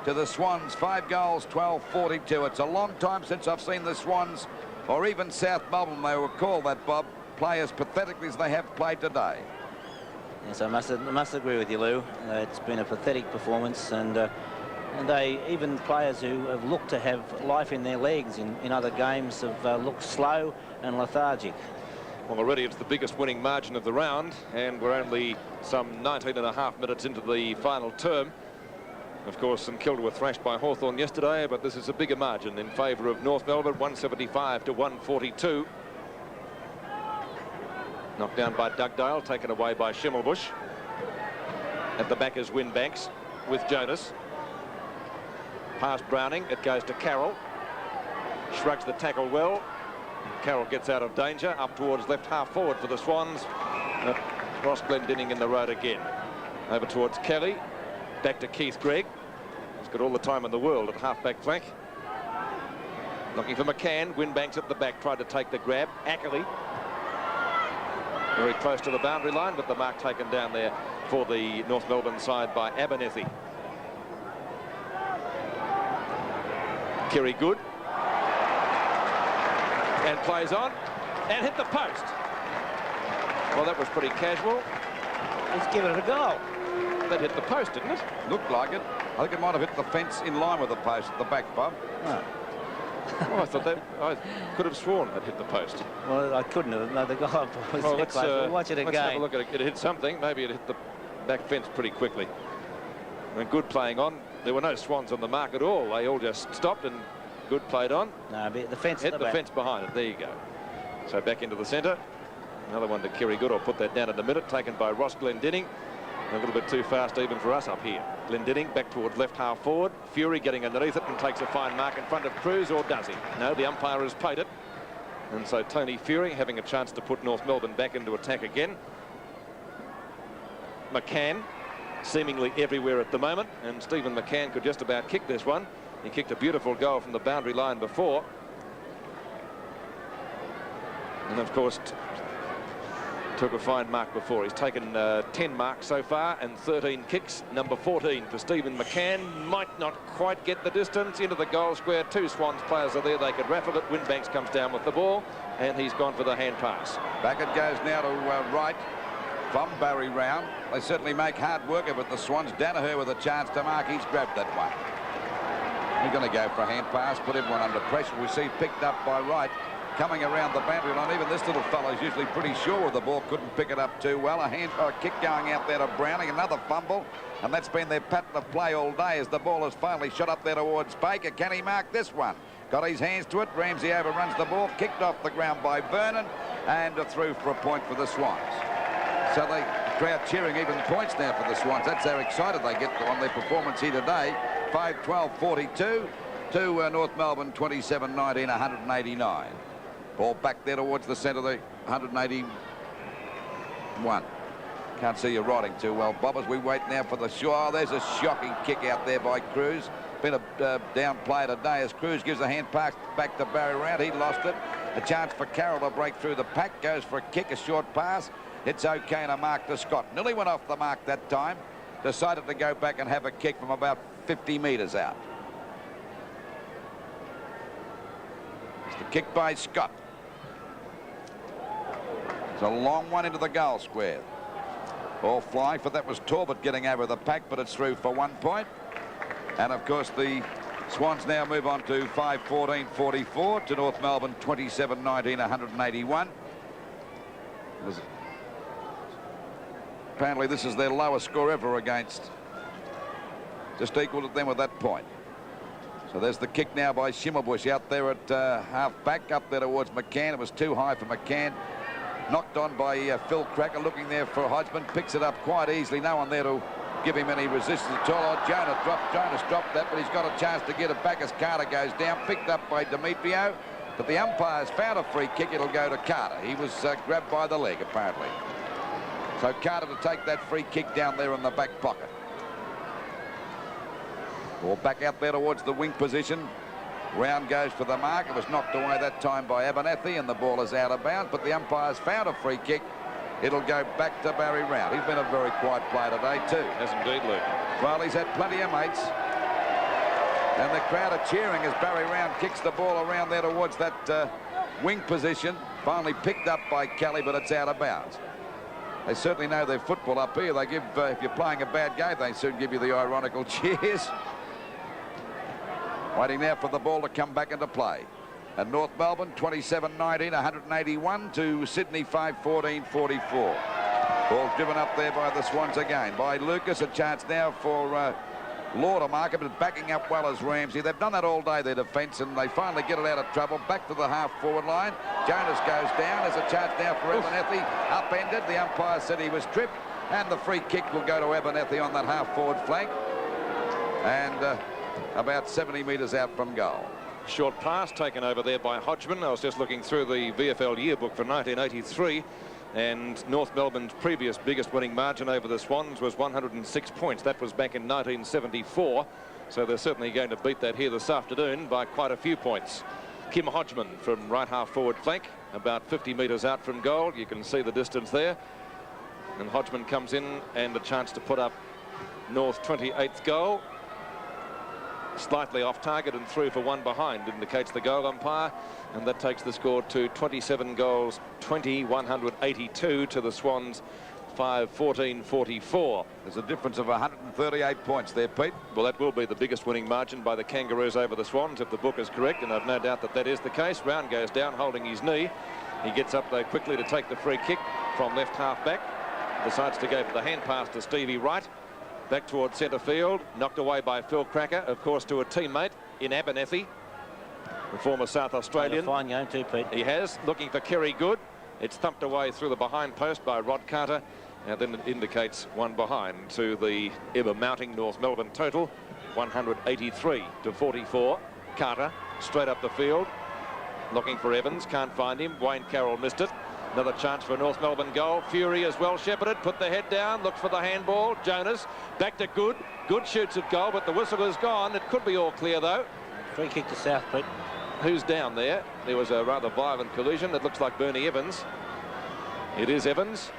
To the Swans, 5 goals, 12, 42. It's a long time since I've seen the Swans, or even South Melbourne, they will call that, Bob, play as pathetically as they have played today. Yes, I must agree with you, Lou. It's been a pathetic performance, and they, even players who have looked to have life in their legs in other games have looked slow and lethargic. Well, already it's the biggest winning margin of the round, and we're only some 19.5 minutes into the final term. Of course, St Kilda were thrashed by Hawthorn yesterday, but this is a bigger margin in favour of North Melbourne, 175 to 142. Knocked down by Dugdale, taken away by Schimmelbusch. At the back is Winbanks with Jonas. Past Browning, it goes to Carroll. Shrugs the tackle well. Carroll gets out of danger, up towards left half forward for the Swans. Ross Glendinning in the road again. Over towards Kelly. Back to Keith Gregg. He's got all the time in the world at half-back flank. Looking for McCann. Winbanks at the back, tried to take the grab. Ackerley. Very close to the boundary line, but the mark taken down there for the North Melbourne side by Abernethy. Kerry Good. And plays on. And hit the post. Well, that was pretty casual. He's given it a go. That hit the post, didn't it? Looked like it. I think it might have hit the fence in line with the post at the back, Bob. Oh. Oh, I thought that. I could have sworn it hit the post. Well, I couldn't have. No, the guy was Well, close. We'll watch it again. Let's have a look at it. It hit something. Maybe it hit the back fence pretty quickly. And Good playing on. There were no Swans on the mark at all. They all just stopped and Good played on. No, but the fence. Hit the fence behind it. There you go. So back into the centre. Another one to Kerry Good. I'll put that down in a minute. Taken by Ross Glendinning. A little bit too fast even for us up here. Glendinning back towards left half forward. Fury getting underneath it and takes a fine mark in front of Cruz, or does he? No, the umpire has paid it. And so Tony Fury having a chance to put North Melbourne back into attack again. McCann seemingly everywhere at the moment, and Stephen McCann could just about kick this one. He kicked a beautiful goal from the boundary line before. And of course took a fine mark before. He's taken 10 marks so far and 13 kicks. Number 14 for Stephen McCann. Might not quite get the distance into the goal square. 2 Swans players are there. They could raffle it. Winbanks comes down with the ball, and he's gone for the hand pass. Back it goes now to right from Barry Round. They certainly make hard work of it, the Swans. Danaher with a chance to mark. He's grabbed that one. He's going to go for a hand pass, put everyone under pressure. We see picked up by Wright. Coming around the boundary line, even this little fellow's usually pretty sure of the ball, couldn't pick it up too well. A kick going out there to Browning, another fumble, and that's been their pattern of play all day as the ball has finally shot up there towards Baker. Can he mark this one? Got his hands to it. Ramsey overruns the ball, kicked off the ground by Vernon, and through for a point for the Swans. So the crowd cheering even points now for the Swans. That's how excited they get on their performance here today. 5-12-42 to North Melbourne 27-19, 189. Ball back there towards the centre, the 181. Can't see you writing too well, Bob, as we wait now for the shore. Oh, there's a shocking kick out there by Cruz. Been a down play today as Cruz gives a hand pass back to Barry Round. He lost it. A chance for Carroll to break through the pack. Goes for a kick, a short pass. It's okay to mark to Scott. Nearly went off the mark that time. Decided to go back and have a kick from about 50 metres out. It's the kick by Scott. It's a long one into the goal square. Ball flying, for that was Talbot getting over the pack, but it's through for 1 point. And of course the Swans now move on to 5-14-44 to North Melbourne 27-19, 181. Apparently this is their lowest score ever against. Just equal to them at that point. So there's the kick now by Schimmelbusch out there at half-back, up there towards McCann. It was too high for McCann. Knocked on by Phil Cracker, looking there for Hodgman. Picks it up quite easily. No one there to give him any resistance at all. Oh, Jonas dropped that, but he's got a chance to get it back as Carter goes down. Picked up by Demetrio, but the umpire's found a free kick. It'll go to Carter. He was grabbed by the leg, apparently. So Carter to take that free kick down there in the back pocket. Ball back out there towards the wing position. Round goes for the mark. It was knocked away that time by Abernethy, and the ball is out of bounds, but the umpire's found a free kick. It'll go back to Barry Round. He's been a very quiet player today too. Has indeed, Luke. Well, he's had plenty of mates, and the crowd are cheering as Barry Round kicks the ball around there towards that wing position. Finally picked up by Kelly, but it's out of bounds. They certainly know their football up here. They give, if you're playing a bad game, they soon give you the ironical cheers. Waiting now for the ball to come back into play. And North Melbourne 27-19, 181 to Sydney 5-14-44. Ball driven up there by the Swans again. By Lucas, a chance now for Law to mark it, but backing up well as Ramsey. They've done that all day, their defence, and they finally get it out of trouble. Back to the half-forward line. Jonas goes down. There's a chance now for Abernethy. Upended. The umpire said he was tripped, and the free kick will go to Abernethy on that half-forward flank. And about 70 metres out from goal. Short pass taken over there by Hodgman. I was just looking through the VFL yearbook for 1983, and North Melbourne's previous biggest winning margin over the Swans was 106 points. That was back in 1974, so they're certainly going to beat that here this afternoon by quite a few points. Kim Hodgman from right half forward flank, about 50 metres out from goal. You can see the distance there, and Hodgman comes in, and a chance to put up North's 28th goal. Slightly off target and through for one behind, indicates the goal umpire, and that takes the score to 27 goals 20, 182 to the Swans 5-14-44. There's a difference of 138 points there, Pete. Well, that will be the biggest winning margin by the Kangaroos over the Swans if the book is correct, and I've no doubt that that is the case. Round goes down holding his knee. He gets up though quickly to take the free kick from left half back. Decides to go for the hand pass to Stevie Wright. Back towards centre field, knocked away by Phil Cracker, of course, to a teammate in Abernethy, the former South Australian. Fine game too, Pete. He has, looking for Kerry Good. It's thumped away through the behind post by Rod Carter, and then it indicates one behind to the ever mounting North Melbourne total, 183 to 44. Carter straight up the field, looking for Evans, can't find him. Wayne Carroll missed it. Another chance for a North Melbourne goal. Fury as well shepherded, put the head down, looks for the handball. Jonas back to Good. Good shoots at goal, but the whistle is gone. It could be all clear though. Free kick to South, Pete. Who's down there? There was a rather violent collision. It looks like Bernie Evans. It is Evans,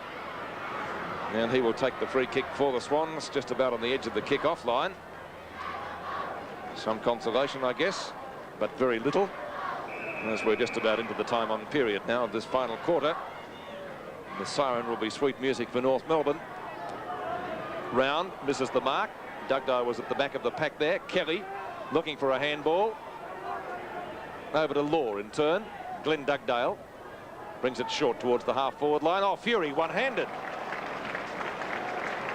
and he will take the free kick for the Swans, just about on the edge of the kick-off line. Some consolation, I guess, but very little, as we're just about into the time on period now of this final quarter. The siren will be sweet music for North Melbourne. Round misses the mark. Dugdale was at the back of the pack there. Kelly looking for a handball. Over to Law in turn. Glenn Dugdale brings it short towards the half-forward line. Oh, Fury one-handed.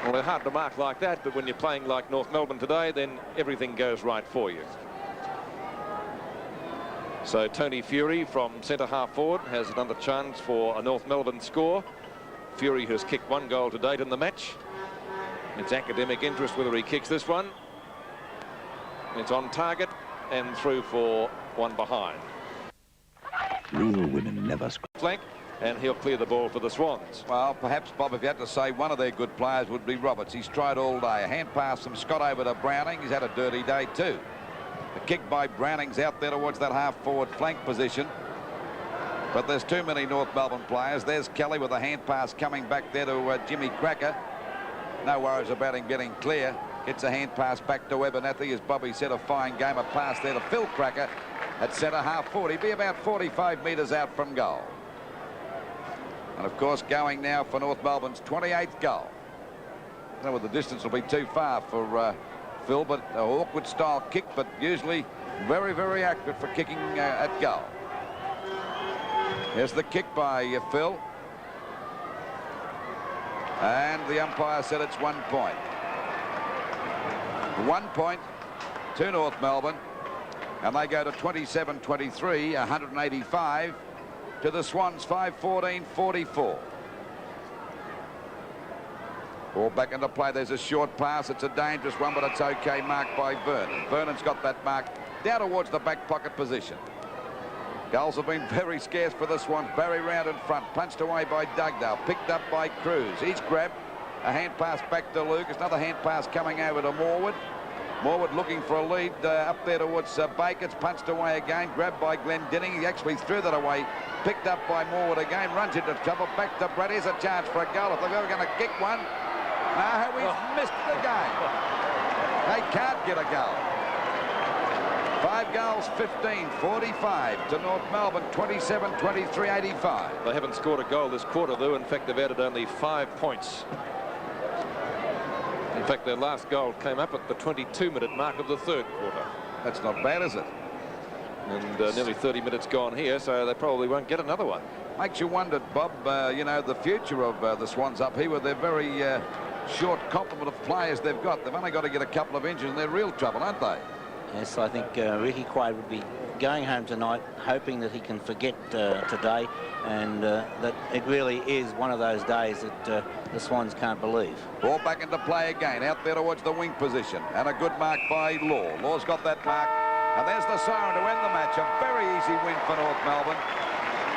Well, they're hard to mark like that, but when you're playing like North Melbourne today, then everything goes right for you. So Tony Fury from centre half forward has another chance for a North Melbourne score. Fury has kicked one goal to date in the match. It's academic interest whether he kicks this one. It's on target and through for one behind. Real women never flank, and he'll clear the ball for the Swans. Well, perhaps, Bob, if you had to say one of their good players would be Roberts. He's tried all day. A hand pass from Scott over to Browning. He's had a dirty day too. The kick by Browning's out there towards that half-forward flank position. But there's too many North Melbourne players. There's Kelly with a hand pass coming back there to Jimmy Cracker. No worries about him getting clear. Gets a hand pass back to Abernethy. As Bobby said, a fine game. A pass there to Phil Cracker at centre half forward. He'd be about 45 metres out from goal. And, of course, going now for North Melbourne's 28th goal. I don't know whether the distance will be too far for Phil, but an awkward style kick, but usually very, very accurate for kicking at goal. Here's the kick by Phil. And the umpire said it's 1 point. 1 point to North Melbourne. And they go to 27-23, 185 to the Swans 5-14-44. Ball back into play. There's a short pass. It's a dangerous one, but it's okay. Marked by Vernon. Vernon's got that mark down towards the back pocket position. Goals have been very scarce for the Swans. Barry round in front. Punched away by Dugdale. Picked up by Cruz. He's grabbed. A hand pass back to Lucas. Another hand pass coming over to Morwood. Morwood looking for a lead up there towards Baker. It's punched away again. Grabbed by Glendinning. He actually threw that away. Picked up by Morwood again. Runs into trouble. Back to Brad. Here's a chance for a goal. If they're ever going to kick one. No, he's missed the game. They can't get a goal. 5 goals, 15-45 to North Melbourne, 27-23, 85. They haven't scored a goal this quarter, though. In fact, they've added only 5 points. In fact, their last goal came up at the 22-minute mark of the 3rd quarter. That's not bad, is it? And nearly 30 minutes gone here, so they probably won't get another one. Makes you wonder, Bob, you know, the future of the Swans up here with their very short complement of players they've got. They've only got to get a couple of injuries and they're real trouble, aren't they? Yes, I think Ricky Quaid would be going home tonight hoping that he can forget today, and that it really is one of those days that the Swans can't believe. Ball back into play again, out there towards the wing position, and a good mark by Law. Law's got that mark, and there's the siren to end the match. A very easy win for North Melbourne.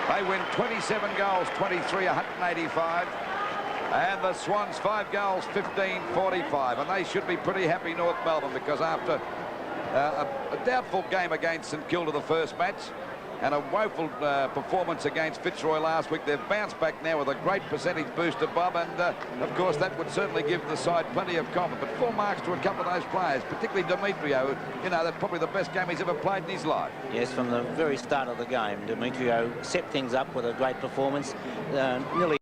They win 27 goals, 23, 185. And the Swans 5 goals, 15-45. And they should be pretty happy, North Melbourne, because after a doubtful game against St Kilda the first match and a woeful performance against Fitzroy last week, they've bounced back now with a great percentage boost to Bob, and of course that would certainly give the side plenty of confidence. But full marks to a couple of those players, particularly Demetrio. You know, that's probably the best game he's ever played in his life. Yes, from the very start of the game, Demetrio set things up with a great performance. Nearly